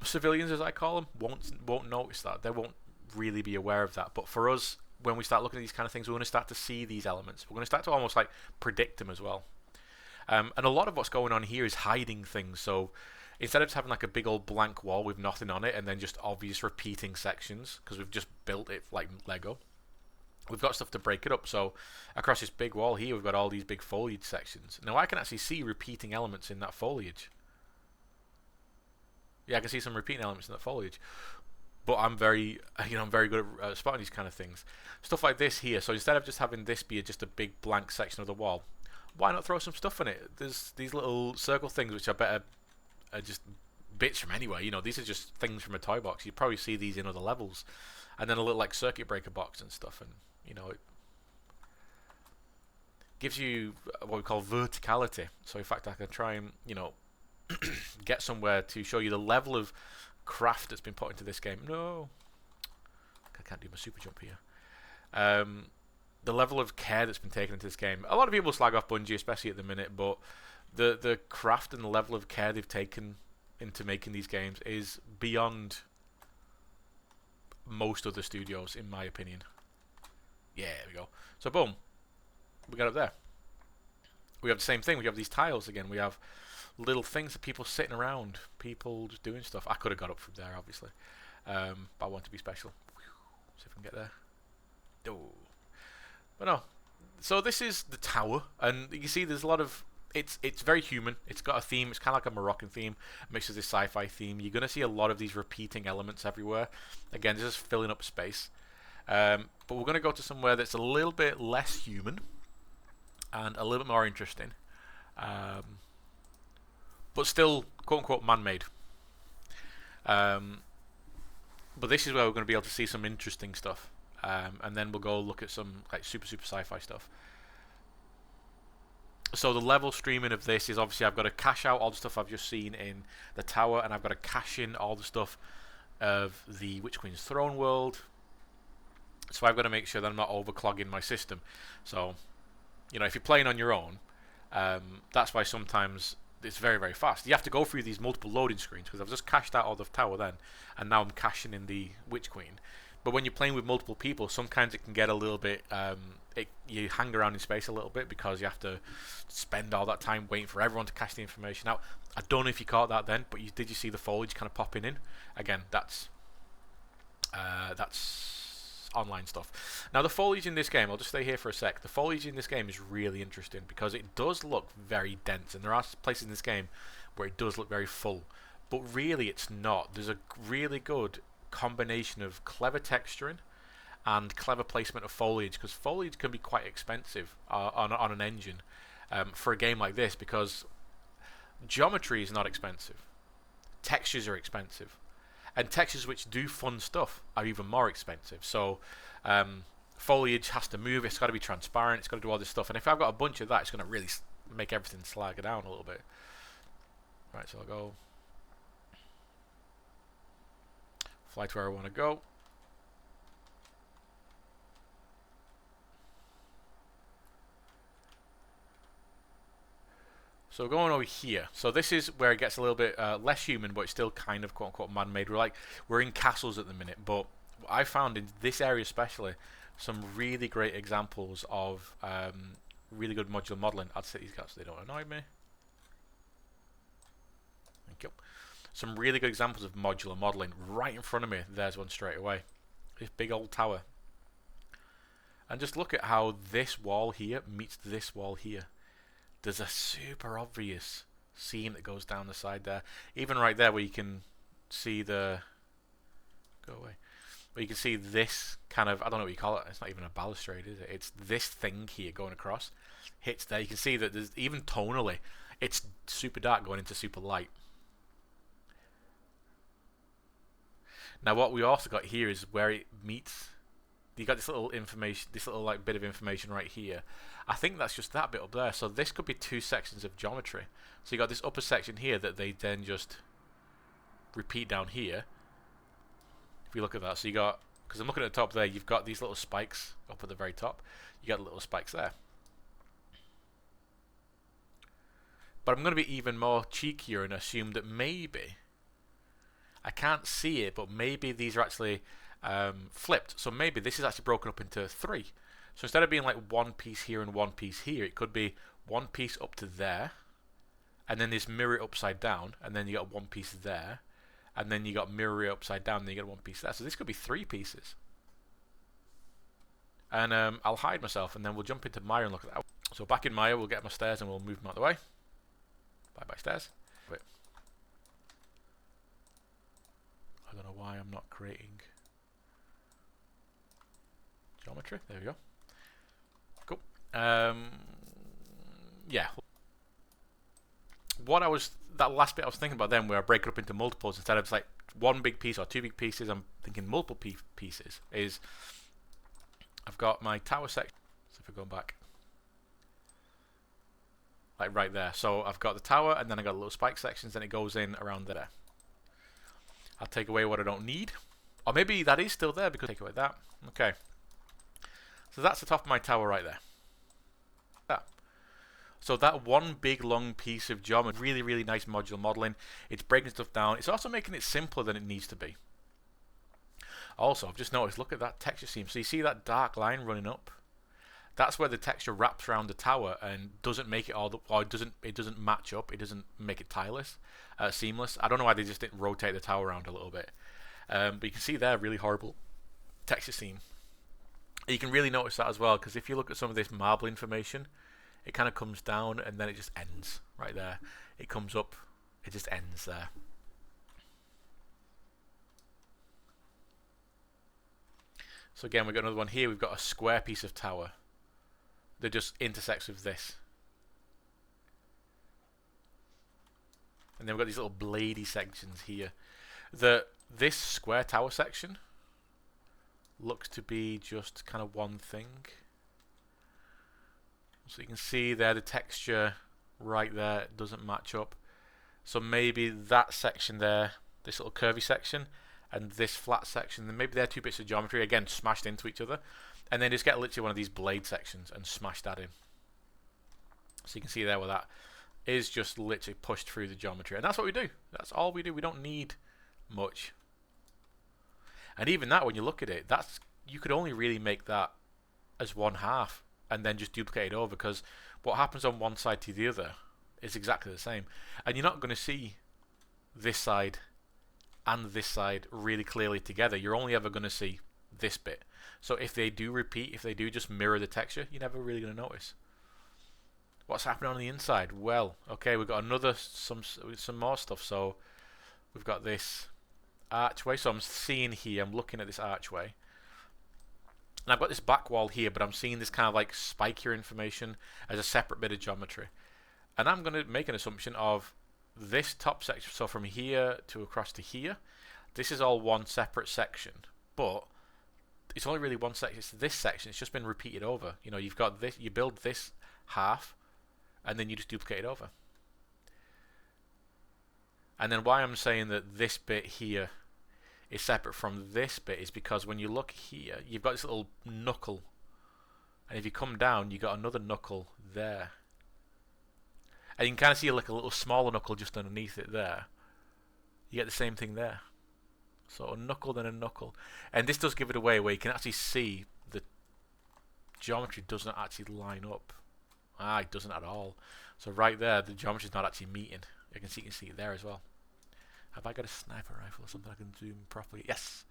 civilians, as I call them, won't notice that. They won't really be aware of that. But for us, when we start looking at these kind of things, we're going to start to see these elements. We're going to start to almost like predict them as well. And a lot of what's going on here is hiding things. So instead of just having like a big old blank wall with nothing on it and then just obvious repeating sections, because we've just built it like Lego, we've got stuff to break it up. So across this big wall here, we've got all these big foliage sections. Now I can actually see repeating elements in that foliage. Yeah, I can see some repeating elements in that foliage. But I'm very good at spotting these kind of things. Stuff like this here. So instead of just having this be just a big blank section of the wall, why not throw some stuff in it? There's these little circle things which are just bits from anywhere. These are just things from a toy box. You'd probably see these in other levels. And then a little like circuit breaker box and stuff. And, it gives you what we call verticality. So in fact, I can try and, get somewhere to show you the level of craft that's been put into this game. No, I can't do my super jump here. The level of care that's been taken into this game. A lot of people slag off Bungie, especially at the minute, but the craft and the level of care they've taken into making these games is beyond most other studios, in my opinion. Yeah, there we go. So boom, we got up there. We have the same thing. We have these tiles again. We have little things of people sitting around, people just doing stuff. I could have got up from there, obviously, but I want to be special. See if I can get there. Oh, but no. So this is the tower, and you can see there's a lot of. It's very human. It's got a theme. It's kind of like a Moroccan theme, mixed with this sci-fi theme. You're gonna see a lot of these repeating elements everywhere. Again, this is filling up space. But we're gonna go to somewhere that's a little bit less human and a little bit more interesting. But still, quote-unquote, man-made. But this is where we're going to be able to see some interesting stuff. And then we'll go look at some like super sci-fi stuff. So the level streaming of this is obviously I've got to cache out all the stuff I've just seen in the tower, and I've got to cache in all the stuff of the Witch Queen's Throne world. So I've got to make sure that I'm not overclogging my system. So, if you're playing on your own, that's why sometimes it's very very fast. You have to go through these multiple loading screens because I've just cached out all the tower then, and now I'm caching in the Witch Queen. But when you're playing with multiple people, sometimes it can get a little bit you hang around in space a little bit because you have to spend all that time waiting for everyone to cache the information out. I don't know if you caught that then, but did you see the foliage kind of popping in? Again, that's online stuff. Now the foliage in this game, I'll just stay here for a sec. The foliage in this game is really interesting because it does look very dense, and there are places in this game where it does look very full, but really it's not. There's a really good combination of clever texturing and clever placement of foliage, because foliage can be quite expensive on an engine for a game like this, because geometry is not expensive, textures are expensive. And textures which do fun stuff are even more expensive. So foliage has to move, it's got to be transparent, it's got to do all this stuff. And if I've got a bunch of that, it's going to really make everything slag down a little bit. Right, so I'll go fly to where I want to go. So going over here, so this is where it gets a little bit less human, but it's still kind of quote-unquote man-made. We're in castles at the minute, but I found in this area especially some really great examples of really good modular modelling. I'd say these guys, they don't annoy me. Thank you. Some really good examples of modular modelling right in front of me. There's one straight away. This big old tower. And just look at how this wall here meets this wall here. There's a super obvious seam that goes down the side there. Even right there where you can see the... Go away. But you can see this kind of, I don't know what you call it, it's not even a balustrade, is it? It's this thing here going across, hits there. You can see that there's, even tonally, it's super dark going into super light. Now what we also got here is where it meets. You got this little information, this little like bit of information right here. I think that's just that bit up there. So this could be two sections of geometry. So you got this upper section here that they then just repeat down here. If you look at that, so you got, because I'm looking at the top there, you've got these little spikes up at the very top. You got little spikes there. But I'm going to be even more cheekier and assume that maybe, I can't see it, but maybe these are actually flipped. So maybe this is actually broken up into three. So instead of being like one piece here and one piece here, it could be one piece up to there, and then this mirror upside down, and then you got one piece there, and then you got mirror upside down, and then you got one piece there. So this could be three pieces. And I'll hide myself, and then we'll jump into Maya and look at that. So back in Maya, we'll get my stairs, and we'll move them out of the way. Bye-bye stairs. Wait. I don't know why I'm not creating geometry. There we go. Cool. Yeah. What I was, that last bit I was thinking about then, where I break it up into multiples instead of like one big piece or two big pieces, I'm thinking multiple pieces, is I've got my tower section. So if we go back, like right there. So I've got the tower, and then I got little spike sections, and it goes in around there. I'll take away what I don't need. Or maybe that is still there, because take away that. Okay. So that's the top of my tower right there. That. So that one big long piece of geometry, really, really nice modular modeling. It's breaking stuff down. It's also making it simpler than it needs to be. Also, I've just noticed, look at that texture seam. So you see that dark line running up? That's where the texture wraps around the tower and doesn't make it all, or it doesn't match up. It doesn't make it seamless. I don't know why they just didn't rotate the tower around a little bit. But you can see there, really horrible texture seam. And you can really notice that as well, because if you look at some of this marble information, it kind of comes down and then it just ends right there. It comes up, it just ends there. So again, we've got another one here. We've got a square piece of tower that just intersects with this. And then we've got these little bladey sections here. This square tower section looks to be just kind of one thing. So you can see there the texture right there doesn't match up. So maybe that section there, this little curvy section, and this flat section, then maybe they're two bits of geometry, again, smashed into each other. And then just get literally one of these blade sections and smash that in. So you can see there where that is just literally pushed through the geometry. And that's what we do. That's all we do. We don't need much. And even that, when you look at it, you could only really make that as one half and then just duplicate it over, because what happens on one side to the other is exactly the same. And you're not going to see this side and this side really clearly together. You're only ever going to see this bit. So if they do repeat, if they do just mirror the texture, you're never really going to notice. What's happening on the inside? Well, okay, we've got some more stuff. So we've got this archway. So I'm seeing here, I'm looking at this archway. And I've got this back wall here, but I'm seeing this kind of like spikier information as a separate bit of geometry. And I'm going to make an assumption of this top section. So from here to across to here, this is all one separate section. But it's only really one section. It's this section. It's just been repeated over. You know, you've got this. You build this half, and then you just duplicate it over. And then why I'm saying that this bit here is separate from this bit is because when you look here, you've got this little knuckle, and if you come down, you've got another knuckle there. And you can kind of see like a little smaller knuckle just underneath it there. You get the same thing there. So a knuckle, then a knuckle. And this does give it away where you can actually see the geometry doesn't actually line up. It doesn't at all. So right there, the geometry is not actually meeting. You can see it there as well. Have I got a sniper rifle or something I can zoom properly? Yes.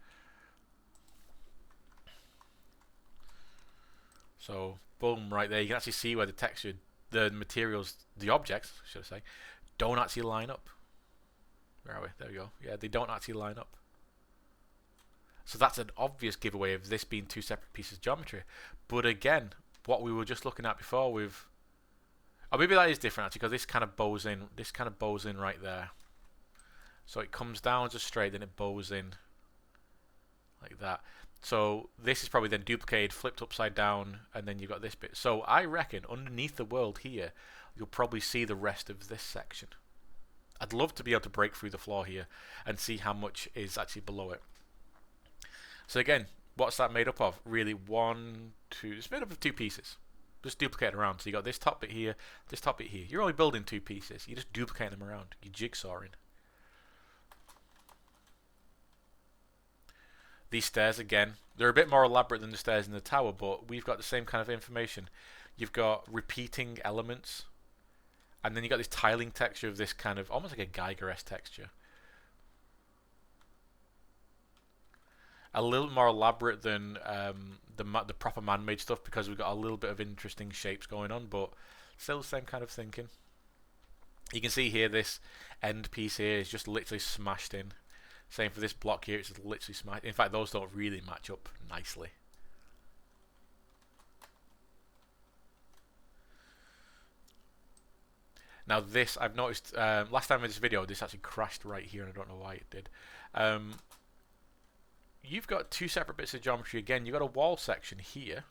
So boom, right there. You can actually see where the texture, the materials, the objects, should I say, don't actually line up. Where are we? There we go. Yeah, they don't actually line up. So that's an obvious giveaway of this being two separate pieces of geometry. But again, what we were just looking at before with... Oh, maybe that is different actually, because this kind of bows in. This kind of bows in right there. So it comes down as a straight, then it bows in like that. So this is probably then duplicated, flipped upside down, and then you've got this bit. So I reckon underneath the world here, you'll probably see the rest of this section. I'd love to be able to break through the floor here and see how much is actually below it. So again, what's that made up of? Really, one, two. It's made up of two pieces. Just duplicate it around. So you got this top bit here, this top bit here. You're only building two pieces. You just duplicate them around. You're jigsawing. These stairs, again, they're a bit more elaborate than the stairs in the tower, but we've got the same kind of information. You've got repeating elements, and then you've got this tiling texture of this kind of, almost like a Geiger-esque texture. A little more elaborate than the proper man-made stuff, because we've got a little bit of interesting shapes going on, but still the same kind of thinking. You can see here this end piece here is just literally smashed in. Same for this block here, it's literally smashed. In fact, those don't really match up nicely. Now this, I've noticed, last time in this video, this actually crashed right here, and I don't know why it did. You've got two separate bits of geometry again. You've got a wall section here.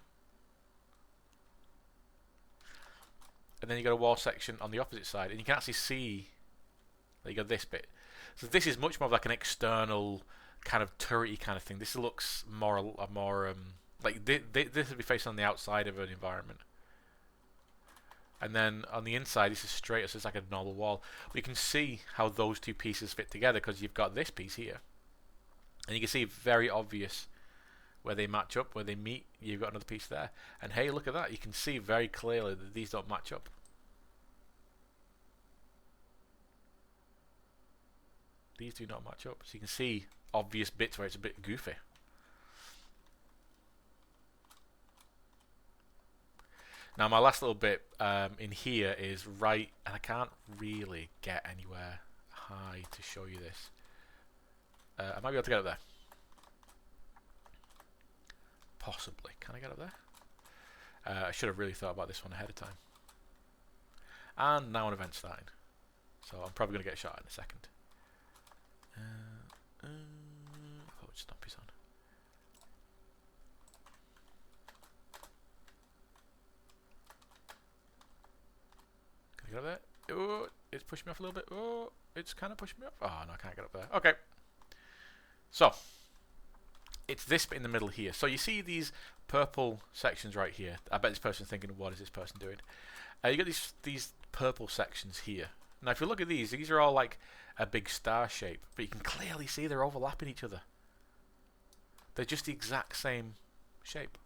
And then you've got a wall section on the opposite side, and you can actually see that you got this bit. So this is much more like an external kind of turrety kind of thing. This looks more like this would be facing on the outside of an environment. And then on the inside, this is straight, so it's like a normal wall. But you can see how those two pieces fit together, because you've got this piece here. And you can see very obvious where they match up, where they meet. You've got another piece there. And hey, look at that. You can see very clearly that these don't match up. These do not match up. So you can see obvious bits where it's a bit goofy. Now my last little bit in here is right, and I can't really get anywhere high to show you this. I might be able to get up there. Possibly. Can I get up there? I should have really thought about this one ahead of time. And now an event starting. So I'm probably going to get shot in a second. Oh, just not piece on. Can I get up there? Oh, it's pushing me off a little bit. Oh, it's kind of pushing me off. Oh, no, I can't get up there. Okay. So, it's this bit in the middle here. So you see these purple sections right here. I bet this person's thinking, what is this person doing? You got these purple sections here. Now, if you look at these are all like a big star shape, but you can clearly see they're overlapping each other. They're just the exact same shape.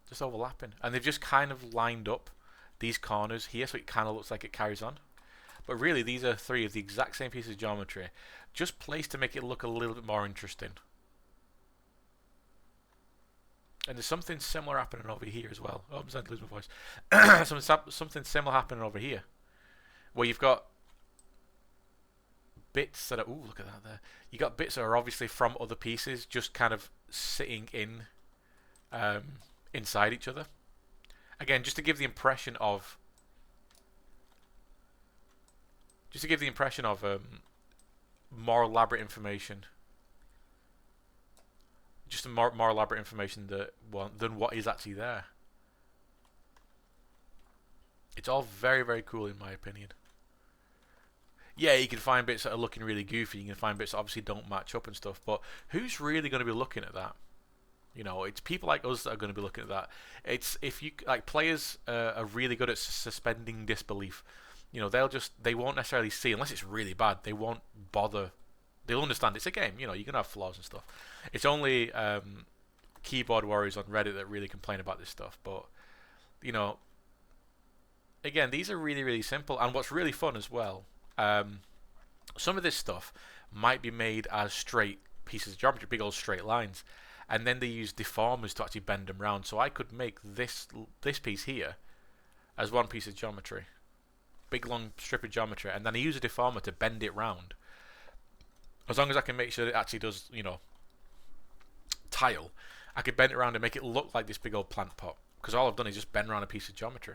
Just overlapping. And they've just kind of lined up these corners here, so it kind of looks like it carries on. But really, these are three of the exact same pieces of geometry, just placed to make it look a little bit more interesting. And there's something similar happening over here as well. Oh, I'm starting to lose my voice. Something similar happening over here, where you've got bits that are... Ooh, look at that there. You got bits that are obviously from other pieces, just kind of sitting in inside each other. Again, just to give the impression of... more elaborate information. Just a more elaborate information than what is actually there. It's all very, very cool in my opinion. Yeah, you can find bits that are looking really goofy. You can find bits that obviously don't match up and stuff. But who's really going to be looking at that? You know, it's people like us that are going to be looking at that. It's if you like players are really good at suspending disbelief. You know, they won't necessarily see unless it's really bad. They won't bother. They'll understand it's a game. You know, you're gonna have flaws and stuff. It's only keyboard warriors on Reddit that really complain about this stuff. But you know, again, these are really, really simple. And what's really fun as well, some of this stuff might be made as straight pieces of geometry, big old straight lines, and then they use deformers to actually bend them around. So I could make this piece here as one piece of geometry, big long strip of geometry, and then I use a deformer to bend it round. As long as I can make sure it actually does, tile, I could bend it around and make it look like this big old plant pot. Because all I've done is just bend around a piece of geometry.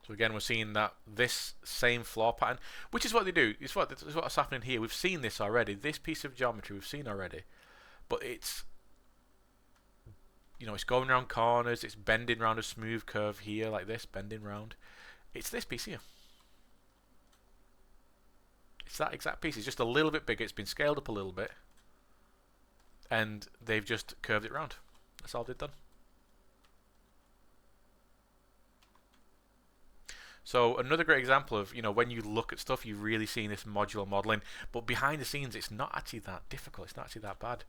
So again, we're seeing that this same floor pattern, which is what they do. It's what's happening here. We've seen this already. This piece of geometry we've seen already, but it's it's going around corners. It's bending around a smooth curve here, like this, bending round. It's this piece here. It's that exact piece. It's just a little bit bigger. It's been scaled up a little bit, and they've just curved it round. That's all they've done. So another great example of, when you look at stuff, you're really seeing this modular modeling, but behind the scenes, it's not actually that difficult. It's not actually that bad.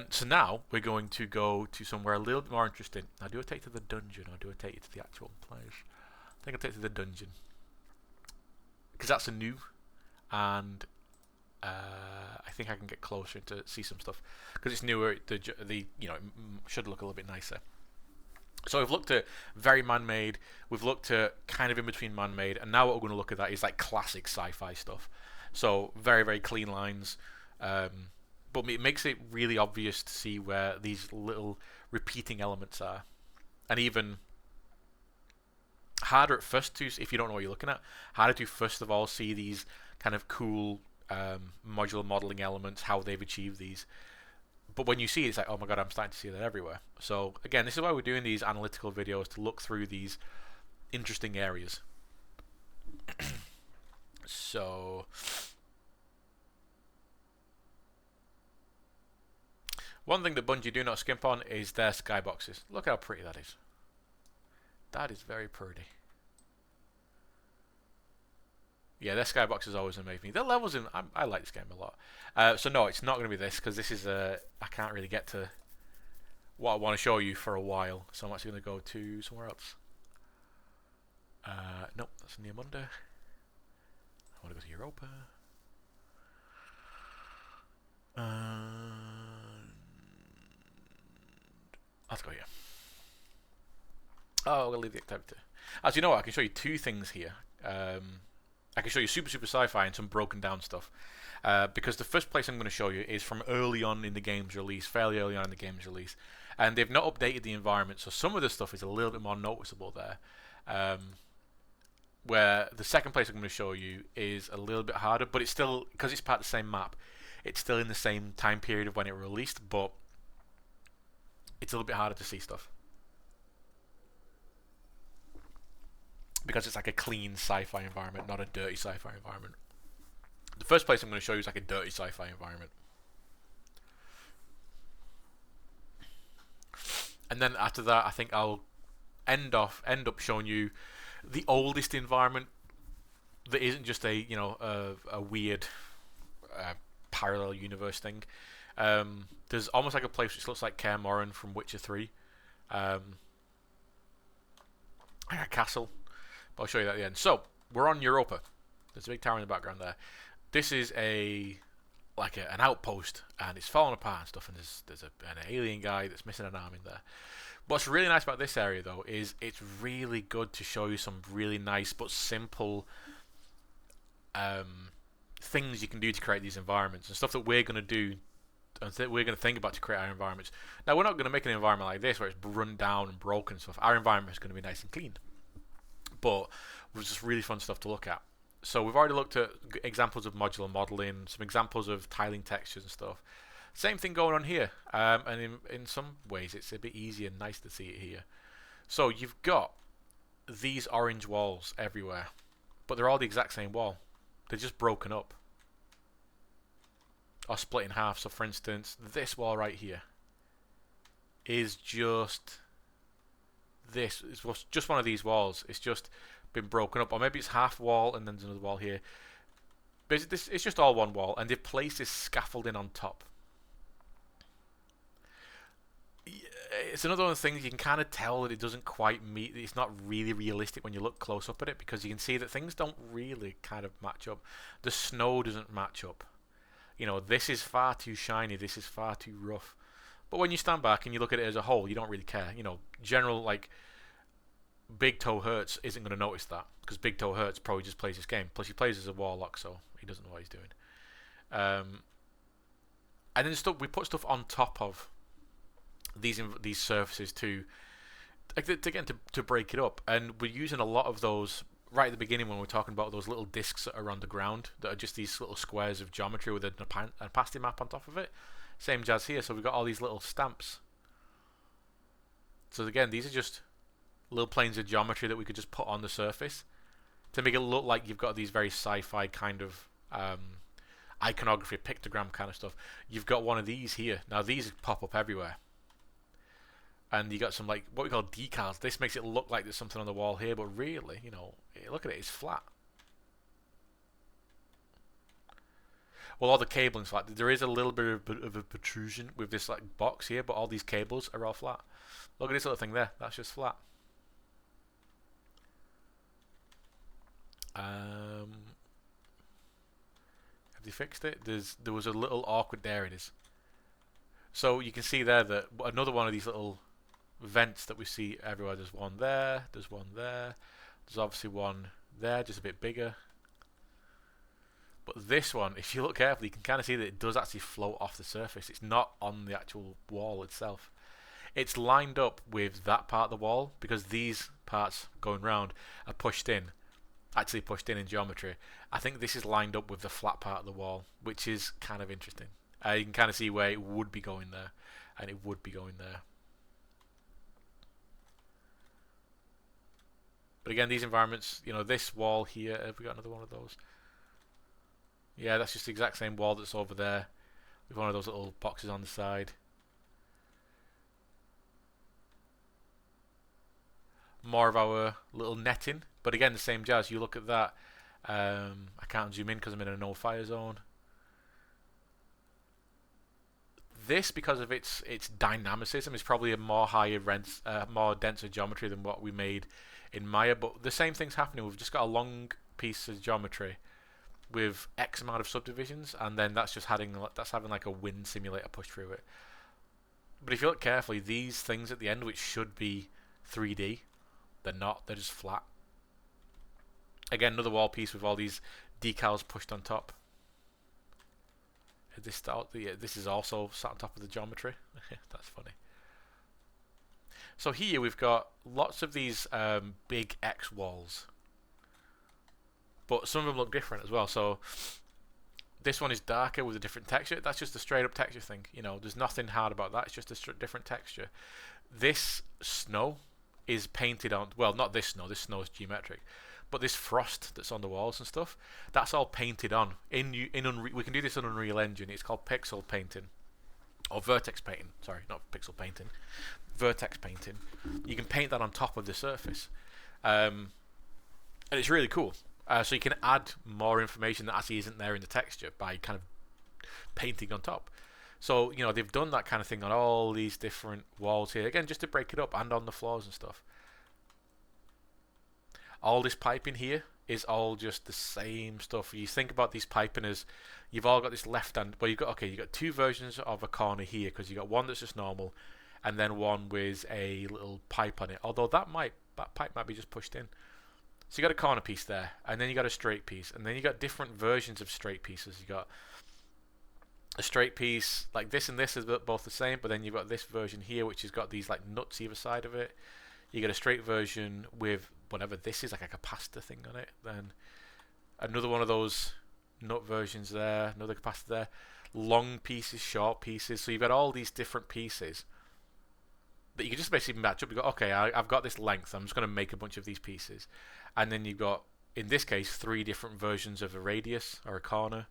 So now we're going to go to somewhere a little bit more interesting. Now, do I take you to the dungeon or do I take you to the actual place? I think I'll take you to the dungeon, because that's a new, and I think I can get closer to see some stuff because it's newer. It should look a little bit nicer. So we've looked at very man-made, we've looked at kind of in between man-made, and now what we're going to look at that is like classic sci-fi stuff. So very, very clean lines, but it makes it really obvious to see where these little repeating elements are. And even harder at first to, if you don't know what you're looking at, harder to first of all see these kind of cool modular modeling elements, how they've achieved these. But when you see it, it's like, oh my god, I'm starting to see that everywhere. So again, this is why we're doing these analytical videos, to look through these interesting areas. So one thing that Bungie do not skimp on is their skyboxes. Look how pretty that is. That is very pretty. Yeah, their skyboxes always amaze me. Their levels in, I like this game a lot. So no, it's not going to be this, because this is I can't really get to what I want to show you for a while. So I'm actually going to go to somewhere else. Nope, that's Neomunda. I want to go to Europa. Let's go here. Oh, we'll leave the activity. As you know, I can show you two things here. I can show you super sci-fi and some broken down stuff. Because the first place I'm going to show you is from early on in the game's release, fairly early on in the game's release. And they've not updated the environment, so some of the stuff is a little bit more noticeable there. Where the second place I'm going to show you is a little bit harder, but it's still, because it's part of the same map, it's still in the same time period of when it released, but it's a little bit harder to see stuff. Because it's like a clean sci-fi environment, not a dirty sci-fi environment. The first place I'm going to show you is like a dirty sci-fi environment. And then after that, I think I'll end up showing you the oldest environment that isn't just a weird parallel universe thing. There's almost like a place which looks like Kaer Morhen from Witcher 3. A castle. I'll show you that at the end. So we're on Europa. There's a big tower in the background there. This is an outpost, and it's falling apart and stuff. And there's an alien guy that's missing an arm in there. What's really nice about this area, though, is it's really good to show you some really nice but simple things you can do to create these environments, and stuff that we're going to do and we're going to think about to create our environments. Now, we're not going to make an environment like this where it's run down and broken and stuff. Our environment is going to be nice and clean. But it was just really fun stuff to look at. So we've already looked at examples of modular modeling, some examples of tiling textures and stuff. Same thing going on here, and in some ways it's a bit easier and nice to see it here. So you've got these orange walls everywhere, but they're all the exact same wall. They're just broken up or split in half. So for instance, this wall right here is just this. It's just one of these walls. It's just been broken up, or maybe it's half wall and then there's another wall here. But it's just all one wall, and they've placed this scaffolding on top. It's another one of the things you can kind of tell that it doesn't quite meet. It's not really realistic when you look close up at it, because you can see that things don't really kind of match up. The snow doesn't match up. This is far too shiny. This is far too rough. But when you stand back and you look at it as a whole, you don't really care. General, like, Big Toe Hurts isn't going to notice that because Big Toe Hurts probably just plays this game. Plus, he plays as a warlock, so he doesn't know what he's doing. And then stuff we put stuff on top of these surfaces to break it up, and we're using a lot of those right at the beginning when we're talking about those little discs that are on the ground that are just these little squares of geometry with an opacity map on top of it. Same jazz here. So we've got all these little stamps. So again, these are just little planes of geometry that we could just put on the surface to make it look like you've got these very sci-fi kind of iconography, pictogram kind of stuff. You've got one of these here. Now these pop up everywhere. And you got some like what we call decals. This makes it look like there's something on the wall here, but really, look at it, it's flat. Well, all the cabling's flat. There is a little bit of a protrusion with this like box here, but all these cables are all flat. Look at this little thing there. That's just flat. Have they fixed it? There was a little awkward. There it is. So you can see there that another one of these little vents that we see everywhere. There's one there. There's one there. There's obviously one there, just a bit bigger. But this one, if you look carefully, you can kind of see that it does actually float off the surface. It's not on the actual wall itself. It's lined up with that part of the wall because these parts going round are actually pushed in geometry. I think this is lined up with the flat part of the wall, which is kind of interesting. You can kind of see where it would be going there, and it would be going there. But again, these environments, this wall here, have we got another one of those? Yeah, that's just the exact same wall that's over there with one of those little boxes on the side. More of our little netting, but again, the same jazz. You look at that. I can't zoom in because I'm in a no fire zone. This, because of its dynamicism, is probably a more more denser geometry than what we made in Maya. But the same thing's happening. We've just got a long piece of geometry with X amount of subdivisions, and then that's having like a wind simulator push through it. But if you look carefully, these things at the end, which should be 3D, they're not. They're just flat. Again, another wall piece with all these decals pushed on top. This is also sat on top of the geometry. That's funny. So here we've got lots of these big X walls, but some of them look different as well. So this one is darker with a different texture. That's just a straight up texture thing. There's nothing hard about that. It's just a different texture. This snow is painted on. Well, not this snow. This snow is geometric. But this frost that's on the walls and stuff, that's all painted on. We can do this on Unreal Engine. It's called pixel painting. Or vertex painting. Sorry, not pixel painting. Vertex painting. You can paint that on top of the surface. And it's really cool. So you can add more information that actually isn't there in the texture by kind of painting on top. So, they've done that kind of thing on all these different walls here. Again, just to break it up, and on the floors and stuff. All this piping here is all just the same stuff. You think about these piping as you've all got this left hand. Well, you've got two versions of a corner here because you've got one that's just normal, and then one with a little pipe on it. Although that pipe might be just pushed in. So you got a corner piece there, and then you got a straight piece, and then you got different versions of straight pieces. You got a straight piece like this, and this is both the same, but then you've got this version here, which has got these like nuts either side of it. You get a straight version with whatever this is, like a capacitor thing on it. Then another one of those nut versions there, another capacitor there. Long pieces, short pieces. So you've got all these different pieces that you can just basically match up. You go, okay, I've got this length. I'm just going to make a bunch of these pieces. And then you've got, in this case, 3 different versions of a radius or a corner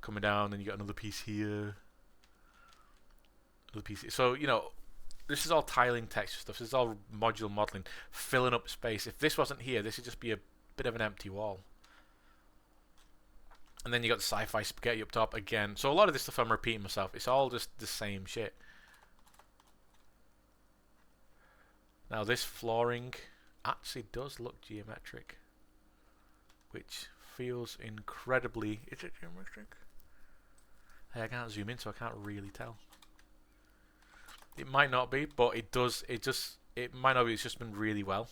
coming down. And you got another piece here. Another piece here. So, this is all tiling texture stuff. This is all modular modeling, filling up space. If this wasn't here, this would just be a bit of an empty wall. And then you got the sci-fi spaghetti up top again. So a lot of this stuff I'm repeating myself. It's all just the same shit. Now this flooring actually does look geometric, which feels incredibly... Is it geometric? Hey, I can't zoom in, so I can't really tell. It might not be, but it does. It might not be. It's just been really well.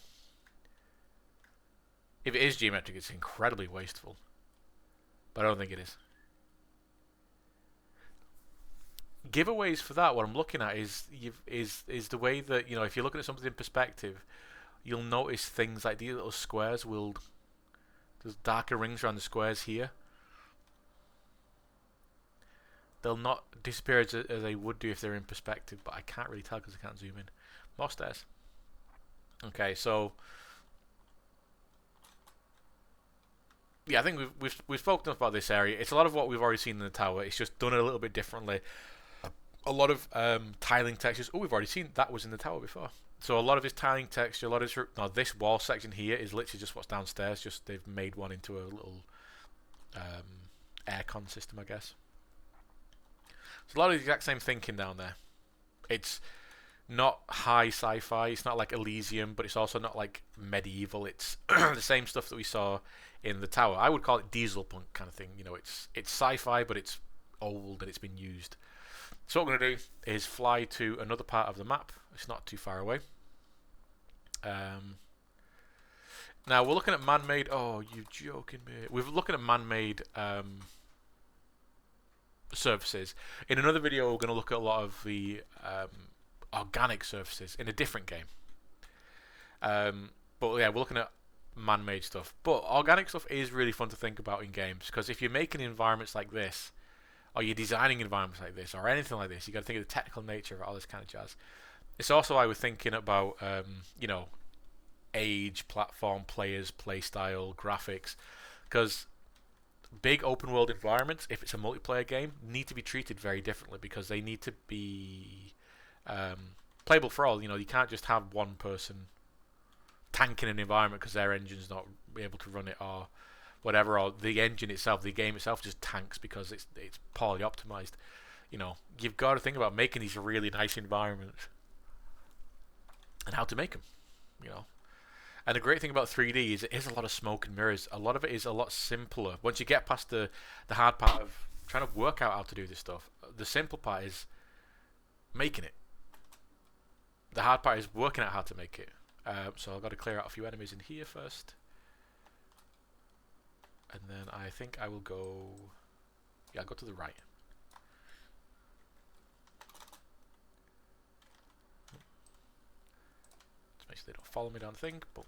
If it is geometric, it's incredibly wasteful. But I don't think it is. Giveaways for that, what I'm looking at is the way that, if you're looking at something in perspective, you'll notice things like these little squares will, there's darker rings around the squares here. They'll not disappear as they would do if they're in perspective, but I can't really tell because I can't zoom in. More stairs. Okay, so yeah, I think we've spoken about this area. It's a lot of what we've already seen in the tower. It's just done it a little bit differently. A lot of tiling textures. Oh, we've already seen that was in the tower before. So a lot of his tiling texture, a lot of this wall section here is literally just what's downstairs. Just they've made one into a little aircon system, I guess. So a lot of the exact same thinking down there. It's not high sci-fi. It's not like Elysium, but it's also not like medieval. It's the same stuff that we saw in the tower. I would call it diesel punk kind of thing. It's sci-fi, but it's old and it's been used. So what we're going to do is fly to another part of the map. It's not too far away. Now we're looking at man-made. Oh, you joking me? We're looking at man-made surfaces. In another video, we're going to look at a lot of the organic surfaces in a different game. But yeah, we're looking at man-made stuff. But organic stuff is really fun to think about in games, because if you're making environments like this, or you're designing environments like this, or anything like this, you got to think of the technical nature of all this kind of jazz. It's also, I was thinking about, age, platform, players, play style, graphics, because big open world environments, if it's a multiplayer game, need to be treated very differently, because they need to be playable for all. You can't just have one person tanking an environment because their engine's not able to run it, or whatever, or the engine itself, the game itself just tanks because it's poorly optimized. You've got to think about making these really nice environments and how to make them. And the great thing about 3D is it is a lot of smoke and mirrors. A lot of it is a lot simpler. Once you get past the hard part of trying to work out how to do this stuff, the simple part is making it. The hard part is working out how to make it. So I've got to clear out a few enemies in here first. And then I think I will go... Yeah, I'll go to the right. Just make sure they don't follow me down the thing. But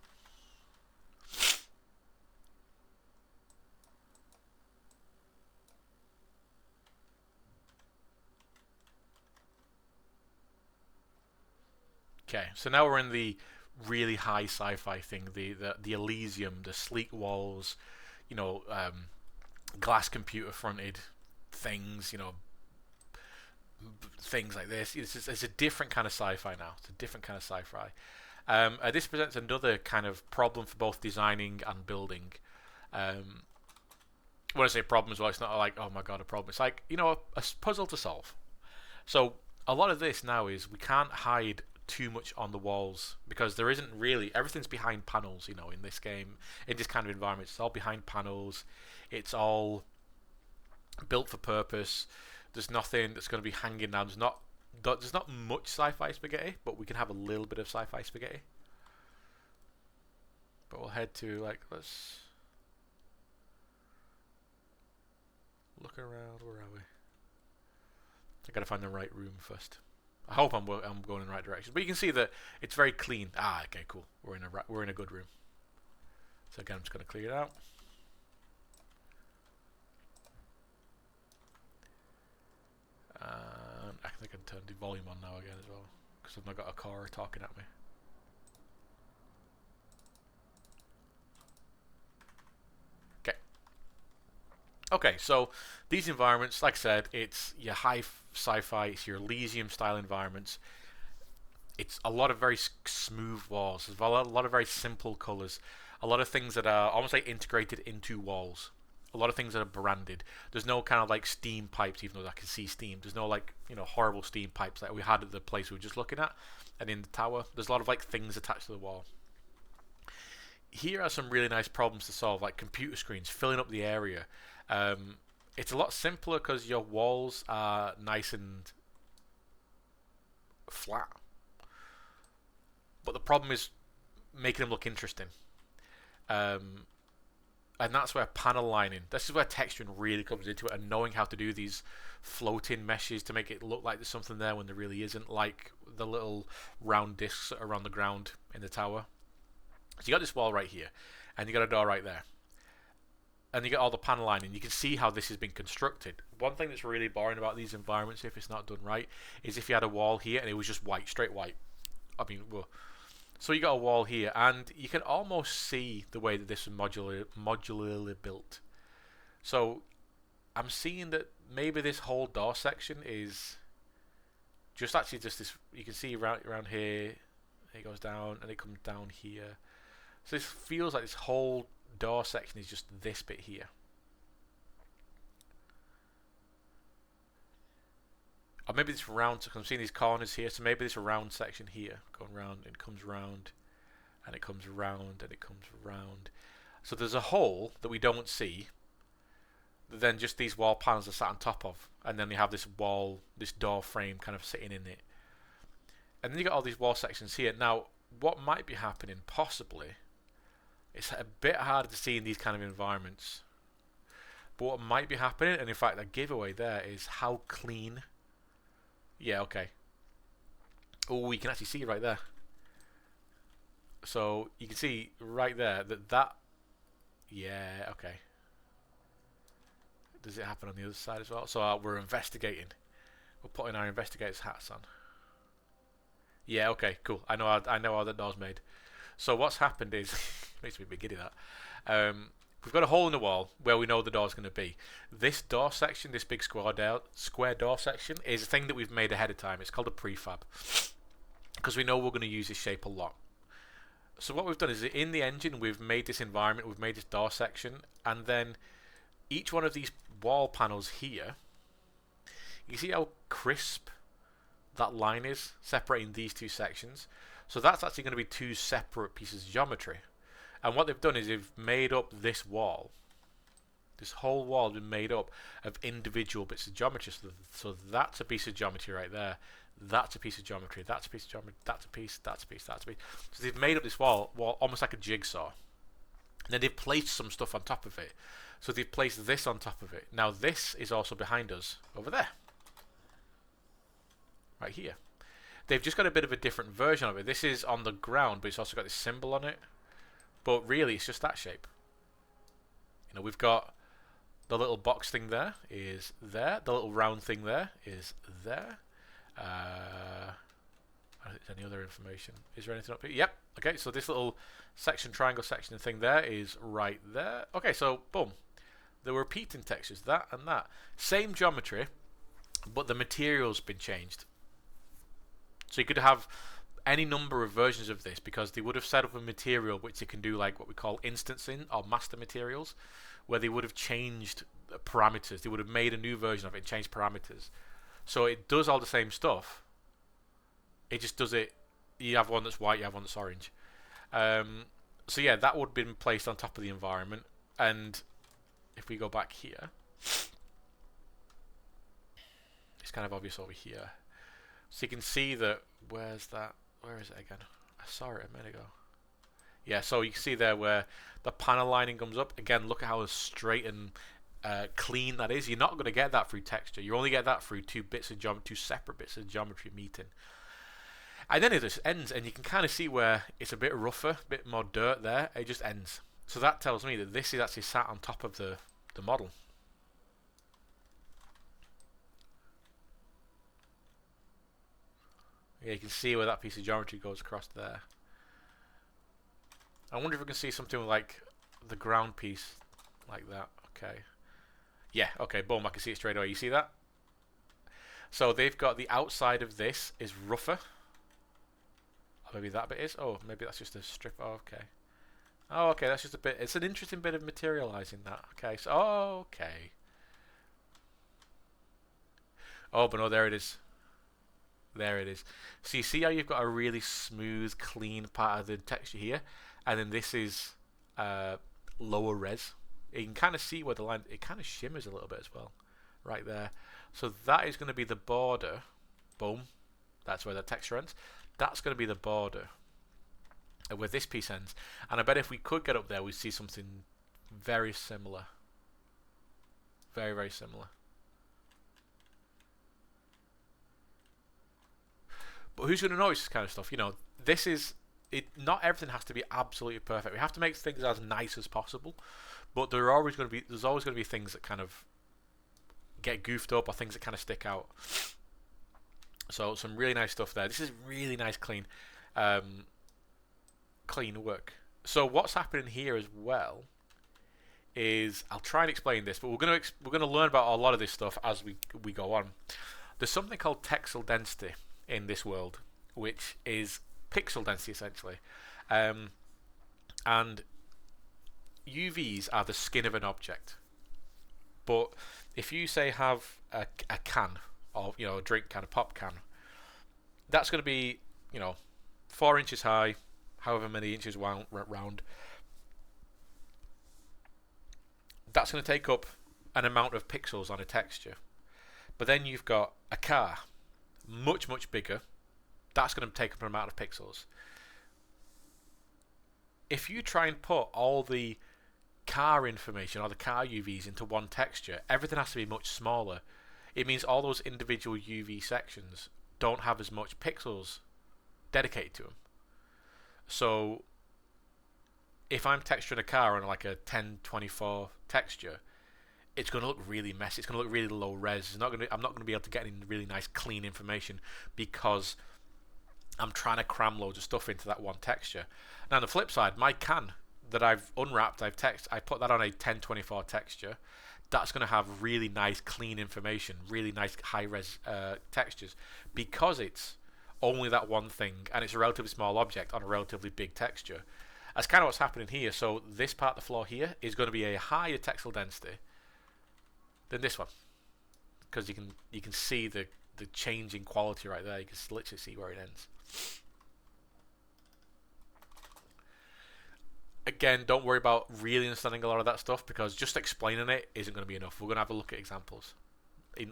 okay, so now we're in the really high sci-fi thing, the Elysium, the sleek walls, glass computer fronted things, things like this. It's a different kind of sci-fi now. It's a different kind of sci-fi. This presents another kind of problem for both designing and building. When I say problem as well, it's not like, oh my god, a problem. It's like, a puzzle to solve. So a lot of this now is we can't hide too much on the walls, because there isn't really, everything's behind panels, in this game, in this kind of environment. It's all behind panels. It's all built for purpose. There's nothing that's going to be hanging down. There's not much sci-fi spaghetti, but we can have a little bit of sci-fi spaghetti. But we'll head to, let's look around. Where are we? I gotta find the right room first. I hope I'm going in the right direction. But you can see that it's very clean. Ah, okay, cool. We're in a good room. So again, I'm just going to clear it out. I think I can turn the volume on now again as well, because I've not got a car talking at me. Okay, so these environments, like I said, it's your high sci-fi, it's your Elysium style environments. It's a lot of very smooth walls. There's a lot of very simple colors. A lot of things that are almost like integrated into walls. A lot of things that are branded. There's no kind of like steam pipes, even though I can see steam. There's no like, horrible steam pipes like we had at the place we were just looking at. And in the tower, there's a lot of like things attached to the wall. Here are some really nice problems to solve, like computer screens filling up the area. It's a lot simpler because your walls are nice and flat. But the problem is making them look interesting. Um, and that's where panel lining, this is where texturing really comes into it, and knowing how to do these floating meshes to make it look like there's something there when there really isn't, like the little round discs around the ground in the tower. So you got this wall right here, and you got a door right there, and you get all the panel lining. You can see how this has been constructed. One thing that's really boring about these environments, if it's not done right, is if you had a wall here and it was just white, straight white. I mean, well, so you got a wall here, and you can almost see the way that this is modularly built. So I'm seeing that maybe this whole door section is just actually just this. You can see around here, it goes down and it comes down here. So this feels like this whole door section is just this bit here. Or maybe this round, because I'm seeing these corners here, so maybe this round section here, going round, and it comes round, and it comes round, and it comes round. So there's a hole that we don't see, that then just these wall panels are sat on top of, and then you have this wall, this door frame kind of sitting in it. And then you got all these wall sections here. Now, what might be happening, possibly, it's a bit harder to see in these kind of environments, but what might be happening, and in fact a giveaway there, is how clean. Yeah, okay. Oh, you can actually see right there. So you can see right there that yeah, okay. Does it happen on the other side as well? So we're investigating. We're putting our investigators' hats on. Yeah, okay, cool. I know how the door's made. So what's happened is makes me a bit giddy that. We've got a hole in the wall where we know the door's going to be. This door section, this big square door section, is a thing that we've made ahead of time. It's called a prefab, because we know we're going to use this shape a lot. So what we've done is, in the engine, we've made this environment, we've made this door section, and then each one of these wall panels here, you see how crisp that line is separating these two sections. So that's actually going to be two separate pieces of geometry. And what they've done is they've made up this wall. This whole wall has been made up of individual bits of geometry. So that's a piece of geometry right there. That's a piece of geometry. That's a piece of geometry. That's a piece. That's a piece. That's a piece. So they've made up this wall almost like a jigsaw. And then they've placed some stuff on top of it. So they've placed this on top of it. Now this is also behind us over there. Right here. They've just got a bit of a different version of it. This is on the ground, but it's also got this symbol on it. But really, it's just that shape. You know, we've got the little box thing there is there. The little round thing there is there. Any other information? Is there anything up here? Yep. Okay, so this little section, triangle section thing there is right there. Okay, so boom. They're repeating textures, that and that. Same geometry, but the material's been changed. So you could have any number of versions of this, because they would have set up a material which they can do like what we call instancing or master materials, where they would have changed parameters. They would have made a new version of it and changed parameters. So it does all the same stuff. It just does it. You have one that's white, you have one that's orange. So yeah, that would have been placed on top of the environment. And if we go back here, it's kind of obvious over here. So you can see that. Where's that? Where is it again? I saw it a minute ago. Yeah, so you can see there where the panel lining comes up. Again, look at how straight and clean that is. You're not going to get that through texture. You only get that through two separate bits of geometry meeting. And then it just ends, and you can kind of see where it's a bit rougher, a bit more dirt there. It just ends. So that tells me that this is actually sat on top of the model. Yeah, you can see where that piece of geometry goes across there. I wonder if we can see something like the ground piece like that. Okay. Yeah, okay, boom, I can see it straight away. You see that? So they've got the outside of this is rougher. Or maybe that bit is. Oh, maybe that's just a strip. Oh, okay. Oh, okay, that's just a bit. It's an interesting bit of materializing that. Okay, so, oh, okay. Oh, but no, there it is. There it is. So you see how you've got a really smooth, clean part of the texture here, and then this is lower res. You can kind of see where the line, it kind of shimmers a little bit as well, right there. So that is going to be the border. Boom. That's where the texture ends. That's going to be the border. where this piece ends. And I bet if we could get up there, we'd see something very similar. Very, very similar. But who's going to notice this kind of stuff? You know, this is it. Not everything has to be absolutely perfect. We have to make things as nice as possible. But there's always going to be things that kind of get goofed up or things that kind of stick out. So some really nice stuff there. This is really nice, clean work. So what's happening here as well is, I'll try and explain this, but we're gonna learn about a lot of this stuff as we go on. There's something called texel density in this world, which is pixel density essentially, and UVs are the skin of an object. But if you say have a can of, you know, a drink can, a pop can, that's going to be, you know, 4 inches high, however many inches round. That's going to take up an amount of pixels on a texture. But then you've got a car, much bigger. That's going to take up an amount of pixels. If you try and put all the car information or the car UVs into one texture, everything has to be much smaller. It means all those individual UV sections don't have as much pixels dedicated to them. So if I'm texturing a car on like a 1024 texture, it's going to look really messy. It's going to look really low res. I'm not going to be able to get any really nice clean information because I'm trying to cram loads of stuff into that one texture. Now on the flip side, my can that I've unwrapped, I put that on a 1024 texture. That's going to have really nice clean information, really nice high res textures, because it's only that one thing and it's a relatively small object on a relatively big texture. That's kind of what's happening here. So this part of the floor here is going to be a higher texel density than this one, because you can see the change in quality right there. You can literally see where it ends. Again, don't worry about really understanding a lot of that stuff, because just explaining it isn't going to be enough. We're going to have a look at examples in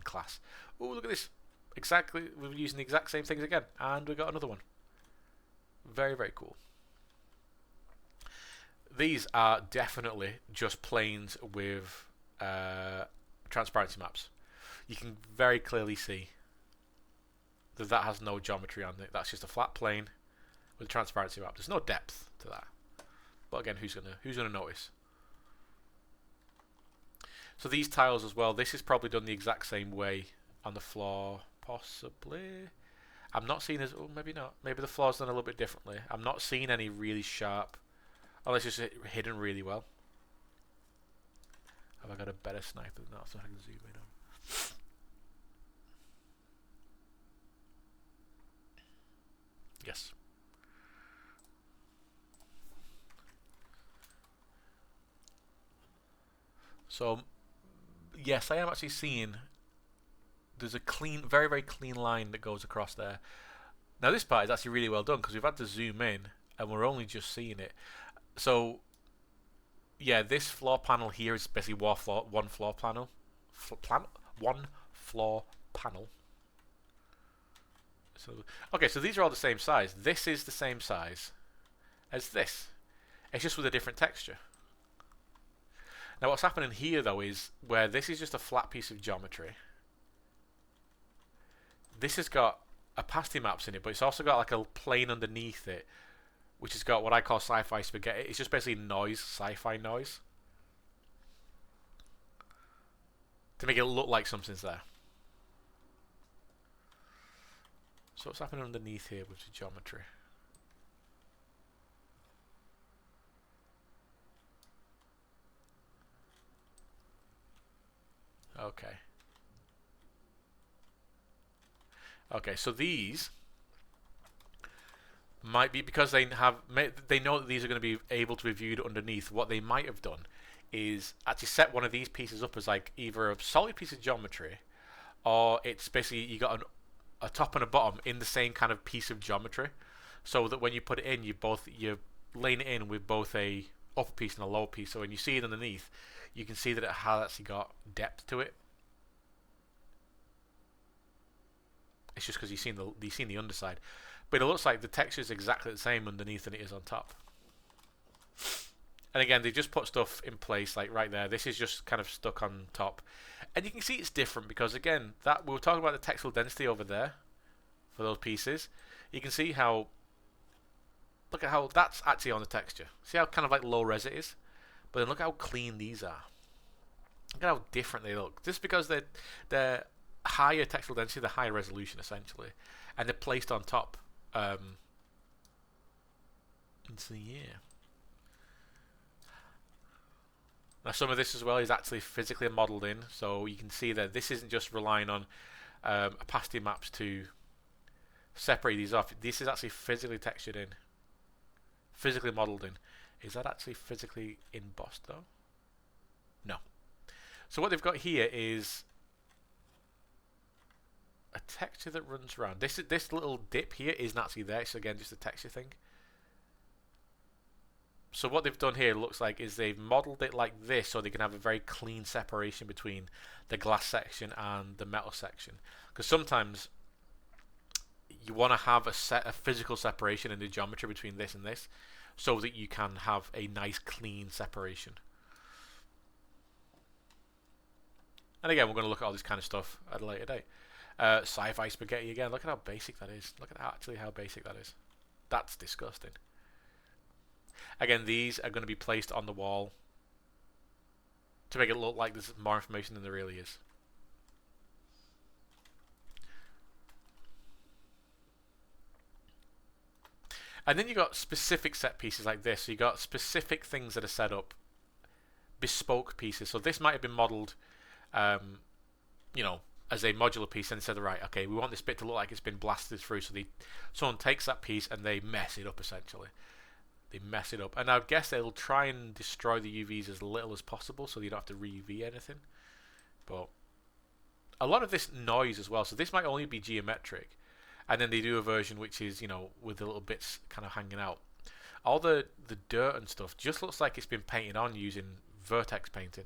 class. Oh, look at this! Exactly, we're using the exact same things again, and we got another one. Very, very cool. These are definitely just planes with transparency maps. You can very clearly see that has no geometry on it. That's just a flat plane with a transparency map. There's no depth to that. But again, who's gonna notice? So these tiles as well, this is probably done the exact same way on the floor, possibly. I'm not seeing oh, maybe not. Maybe the floor's done a little bit differently. I'm not seeing any really sharp, unless it's just hidden really well. Have I got a better sniper than that so I can zoom in on? Yes. So, yes, I am actually seeing there's a clean, very, very clean line that goes across there. Now this part is actually really well done because we've had to zoom in and we're only just seeing it. So, yeah, this floor panel here is basically one floor panel. One floor panel. So, okay, so these are all the same size. This is the same size as this. It's just with a different texture. Now what's happening here though is where this is just a flat piece of geometry. This has got opacity maps in it, but it's also got like a plane underneath it, which has got what I call sci-fi spaghetti. It's just basically noise, sci-fi noise, to make it look like something's there. So what's happening underneath here with the geometry? Okay. Okay, so these might be, because they know that these are going to be able to be viewed underneath. What they might have done is actually set one of these pieces up as like either a solid piece of geometry, or it's basically you got a top and a bottom in the same kind of piece of geometry, so that when you put it in, you're laying it in with both a upper piece and a lower piece. So when you see it underneath, you can see that it has actually got depth to it. It's just because you've seen the underside. But it looks like the texture is exactly the same underneath than it is on top. And again, they just put stuff in place like right there. This is just kind of stuck on top. And you can see it's different because again, that we were talking about the textile density over there for those pieces. You can see how, look at how that's actually on the texture. See how kind of like low res it is? But then look how clean these are. Look at how different they look. Just because they're higher textile density, the higher resolution essentially. And they're placed on top. Into the year. Now some of this as well is actually physically modelled in, so you can see that this isn't just relying on opacity maps to separate these off. This is actually physically textured in, physically modelled in. Is that actually physically embossed though? No. So what they've got here is a texture that runs around. This little dip here isn't actually there. It's again just a texture thing. So what they've done here looks like is they've modelled it like this so they can have a very clean separation between the glass section and the metal section. Because sometimes you want to have a physical separation in the geometry between this and this so that you can have a nice clean separation. And again, we're going to look at all this kind of stuff at a later date. Sci-fi spaghetti again. Look at how basic that is. Look at actually how basic that is. That's disgusting. Again, these are going to be placed on the wall to make it look like there's more information than there really is. And then you got specific set pieces like this. So you got specific things that are set up, bespoke pieces. So this might have been modelled, you know, as a modular piece and said, right, okay, we want this bit to look like it's been blasted through. So someone takes that piece and they mess it up essentially. They mess it up, and I guess they'll try and destroy the UVs as little as possible, so you don't have to re-UV anything. But a lot of this noise as well. So this might only be geometric, and then they do a version which is, you know, with the little bits kind of hanging out. All the dirt and stuff just looks like it's been painted on using vertex painting.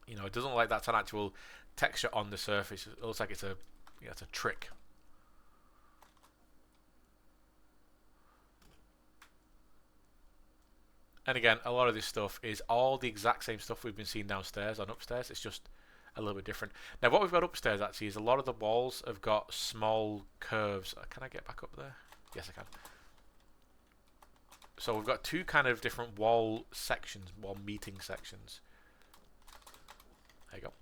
You know, it doesn't look like that's an actual texture on the surface. It looks like it's a, you know, it's a trick. And again, a lot of this stuff is all the exact same stuff we've been seeing downstairs and upstairs. It's just a little bit different. Now, what we've got upstairs actually is a lot of the walls have got small curves. Can I get back up there? Yes, I can. So we've got two kind of different wall sections, wall meeting sections. There you go.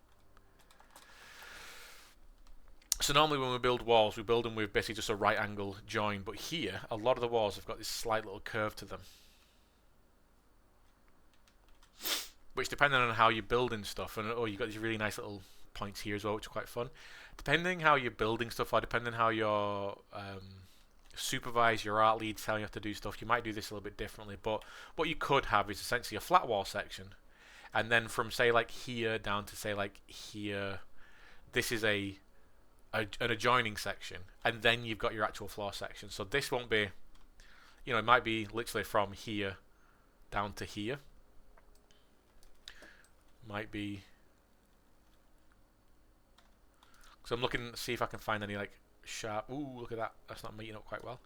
So normally when we build walls, we build them with basically just a right angle join. But here, a lot of the walls have got this slight little curve to them. Which, depending on how you're building stuff, and you've got these really nice little points here as well, which are quite fun. Depending how you're building stuff, or depending how your supervisor, your art lead telling you how to do stuff, you might do this a little bit differently. But what you could have is essentially a flat wall section, and then from say like here down to say like here, this is an adjoining section, and then you've got your actual floor section. So this won't be, you know, it might be literally from here down to here. Might be, so I'm looking to see if I can find any like sharp. Ooh, look at that. That's not meeting up quite well.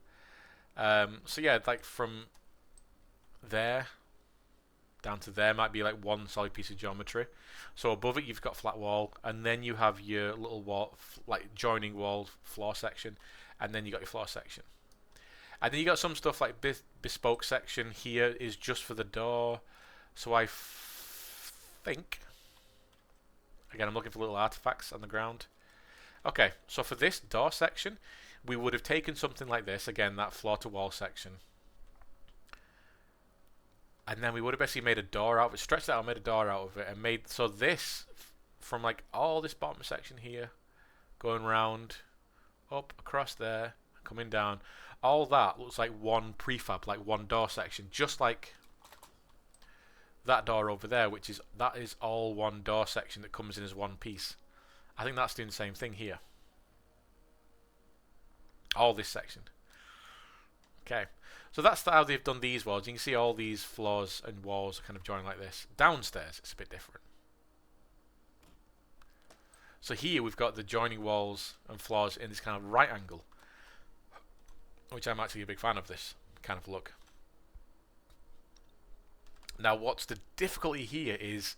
So yeah, like from there down to there might be like one solid piece of geometry. So above it you've got flat wall, and then you have your little wall, like joining wall floor section, and then you got your floor section. And then you got some stuff like this bespoke section here is just for the door. So I think, again, I'm looking for little artifacts on the ground. Okay, so for this door section, we would have taken something like this, again, that floor to wall section, and then we would have basically made a door out of it, stretched it out, made a door out of it, and made, so this, from like all this bottom section here, going round, up, across there, coming down, all that looks like one prefab, like one door section, just like that door over there, that is all one door section that comes in as one piece. I think that's doing the same thing here. All this section. Okay, so that's how they've done these walls. You can see all these floors and walls are kind of joined like this. Downstairs, it's a bit different. So here we've got the joining walls and floors in this kind of right angle. which I'm actually a big fan of this kind of look. Now, what's the difficulty here is,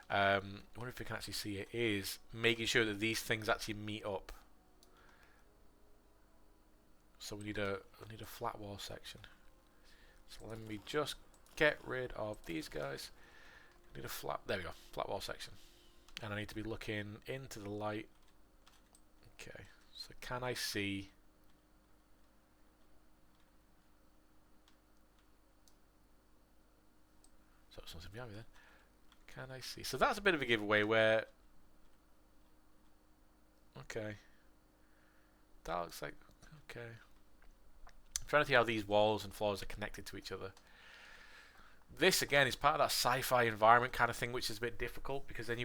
I wonder if you can actually see it, is making sure that these things actually meet up. So we need a flat wall section. So let me just get rid of these guys. Need a flat, there we go, flat wall section. And I need to be looking into the light. Okay, so can I see? So something behind me then. Can I see? So that's a bit of a giveaway where, okay, that looks like, okay. I'm trying to see how these walls and floors are connected to each other. This again is part of that sci-fi environment kind of thing, which is a bit difficult because then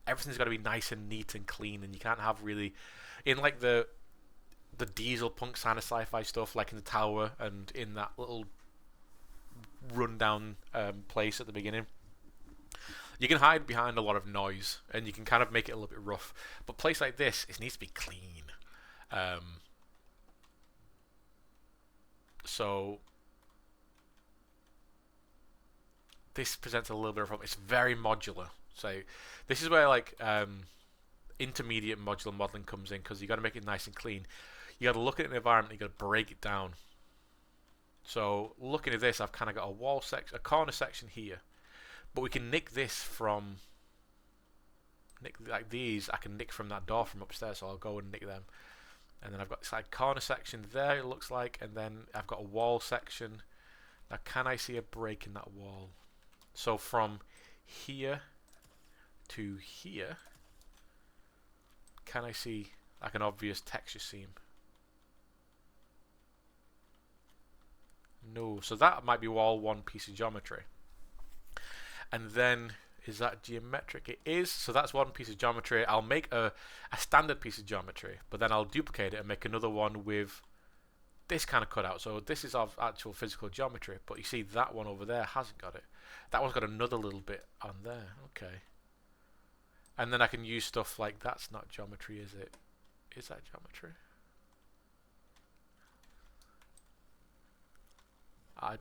everything's got to be nice and neat and clean, and you can't have really, in like the diesel punk kind of sci-fi stuff, like in the tower and in that little rundown place at the beginning. You can hide behind a lot of noise, and you can kind of make it a little bit rough. But a place like this, it needs to be clean. So this presents a little bit of a problem. It's very modular. So this is where like intermediate modular modeling comes in, because you got to make it nice and clean. You got to look at an environment. You got to break it down. So looking at this, I've kind of got a wall section, a corner section here, but we can nick this from like these. I can nick from that door from upstairs, so I'll go and nick them. And then I've got this like corner section there, it looks like, and then I've got a wall section. Now, can I see a break in that wall? So from here to here, can I see like an obvious texture seam? No. So that might be all one piece of geometry. And then, is that geometric? It is. So that's one piece of geometry. I'll make a standard piece of geometry, but then I'll duplicate it and make another one with this kind of cutout. So this is of actual physical geometry, but you see that one over there hasn't got it. That one's got another little bit on there. Okay. And then I can use stuff like, that's not geometry, is it? Is that geometry?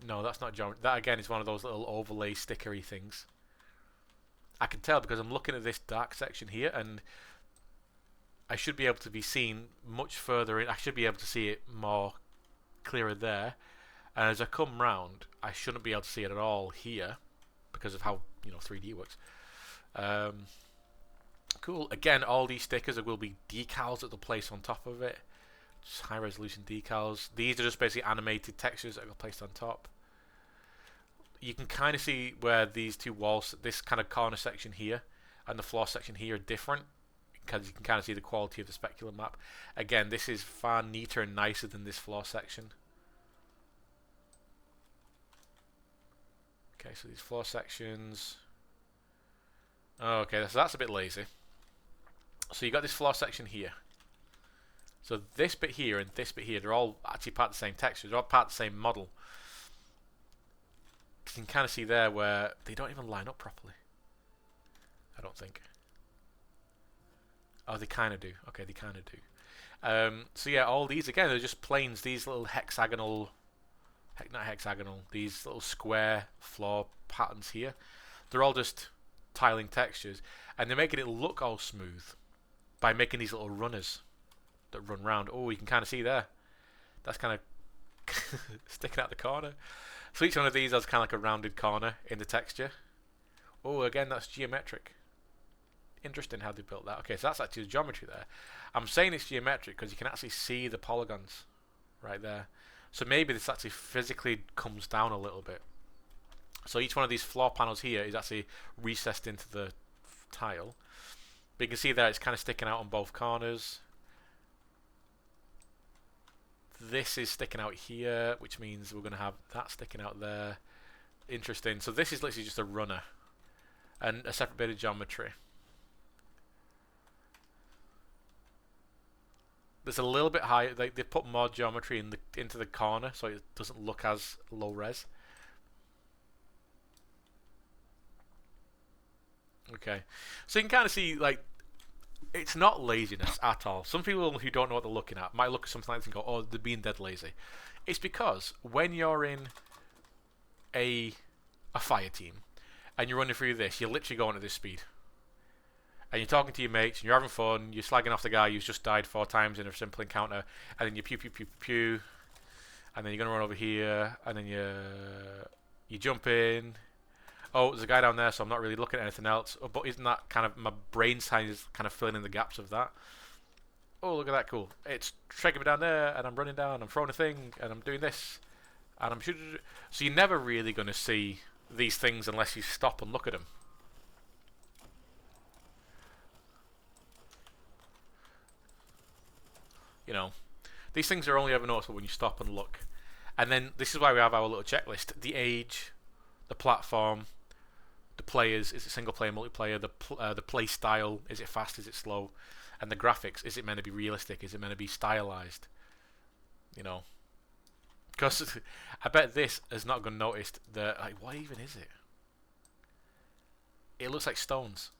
No, that's not geometry. That again is one of those little overlay stickery things. I can tell because I'm looking at this dark section here, and I should be able to be seen much further in. I should be able to see it more clearer there, and as I come round, I shouldn't be able to see it at all here because of how 3D works. Cool. Again, all these stickers will be decals that they'll place on top of it. Just high resolution decals. These are just basically animated textures that are placed on top. You can kind of see where these two walls, this kind of corner section here and the floor section here, are different, because you can kind of see the quality of the specular map. Again, this is far neater and nicer than this floor section. Okay, so these floor sections. Oh, okay, so that's a bit lazy. So you got this floor section here. So this bit here and this bit here, they're all actually part of the same texture. They're all part of the same model. You can kind of see there where they don't even line up properly. I don't think. Oh, they kind of do. Okay, they kind of do. So yeah, all these, again, they're just planes. These little hexagonal, not hexagonal, these little square floor patterns here. They're all just tiling textures. And they're making it look all smooth by making these little runners that run round. Oh, you can kind of see there. That's kind of sticking out the corner. So each one of these has kind of like a rounded corner in the texture. Oh, again, that's geometric. Interesting how they built that. Okay, so that's actually the geometry there. I'm saying it's geometric because you can actually see the polygons right there. So maybe this actually physically comes down a little bit. So each one of these floor panels here is actually recessed into the tile. But you can see there it's kind of sticking out on both corners. This is sticking out here, which means we're going to have that sticking out there. Interesting. So this is literally just a runner and a separate bit of geometry. There's a little bit higher. They put more geometry into the corner, so it doesn't look as low res. Okay, so you can kind of see, like, It's not laziness at all. Some people who don't know what they're looking at might look at something like this and go, "Oh, they're being dead lazy." It's because when you're in a fire team and you're running through this, you're literally going at this speed, and you're talking to your mates, and you're having fun. You're slagging off the guy who's just died 4 times in a simple encounter, and then you pew pew pew pew, and then you're gonna run over here, and then you jump in. Oh, there's a guy down there, so I'm not really looking at anything else. Oh, but isn't that kind of my brain size kind of filling in the gaps of that? Oh, look at that, cool. It's tracking me down there, and I'm running down, I'm throwing a thing, and I'm doing this, and I'm shooting. So you're never really going to see these things unless you stop and look at them. You know, these things are only ever noticeable when you stop and look. And then this is why we have our little checklist: the age, the platform, the players. Is it single player, multiplayer? The play style. Is it fast? Is it slow? And the graphics. Is it meant to be realistic? Is it meant to be stylized? You know, because I bet this has not gone noticed. That like, what even is it? It looks like stones.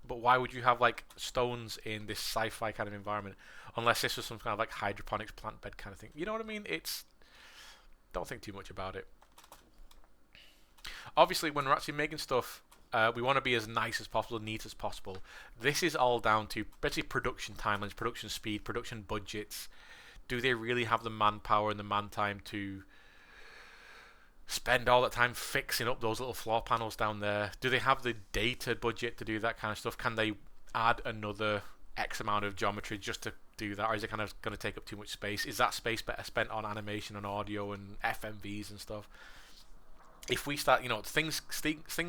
But why would you have like stones in this sci-fi kind of environment, unless this was some kind of like hydroponics plant bed kind of thing? You know what I mean? It's don't think too much about it. Obviously, when we're actually making stuff, we want to be as nice as possible, neat as possible. This is all down to basically production timelines, production speed, production budgets. Do they really have the manpower and the man time to spend all that time fixing up those little floor panels down there? Do they have the data budget to do that kind of stuff? Can they add another X amount of geometry just to do that, or is it kind of going to take up too much space? Is that space better spent on animation and audio and FMVs and stuff? If we start, things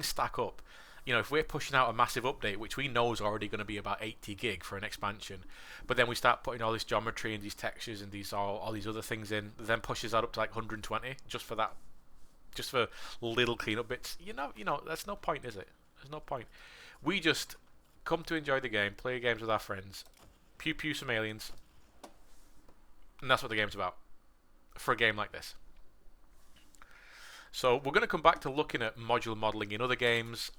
stack up. If we're pushing out a massive update, which we know is already going to be about 80 gig for an expansion, but then we start putting all this geometry and these textures and these all these other things in, then pushes that up to like 120 just for that, just for little cleanup bits. That's no point, is it? There's no point. We just come to enjoy the game, play games with our friends, pew pew some aliens, and that's what the game's about for a game like this. So we're going to come back to looking at modular modeling in other games,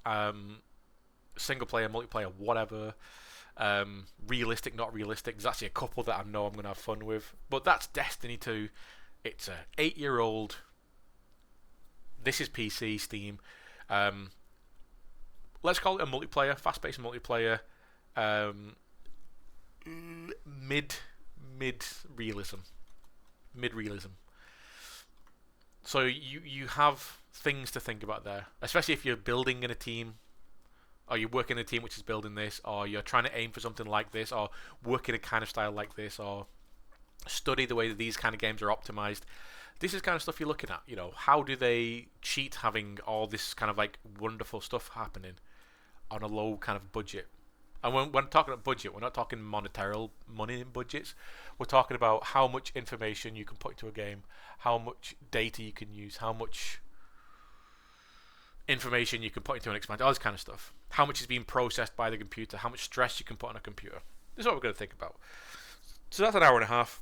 single player, multiplayer, whatever, realistic, not realistic. There's actually a couple that I know I'm going to have fun with, but that's Destiny 2. It's a 8-year-old. This is PC, Steam. Let's call it a multiplayer, fast-paced multiplayer, mid realism, mid realism. So you have things to think about there, especially if you're building in a team, or you're working in a team which is building this, or you're trying to aim for something like this, or work in a kind of style like this, or study the way that these kind of games are optimized. This is kind of stuff you're looking at. How do they cheat having all this kind of like wonderful stuff happening on a low kind of budget? And when talking about budget, we're not talking monetary money in budgets. We're talking about how much information you can put into a game, how much data you can use, how much information you can put into an expansion, all this kind of stuff. How much is being processed by the computer, how much stress you can put on a computer. This is what we're going to think about. So that's an hour and a half.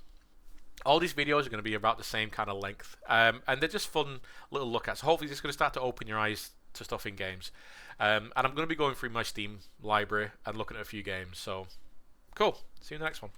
All these videos are going to be about the same kind of length, and they're just fun little look at. So hopefully, this is going to start to open your eyes to stuff in games. And I'm going to be going through my Steam library and looking at a few games. So, cool. See you in the next one.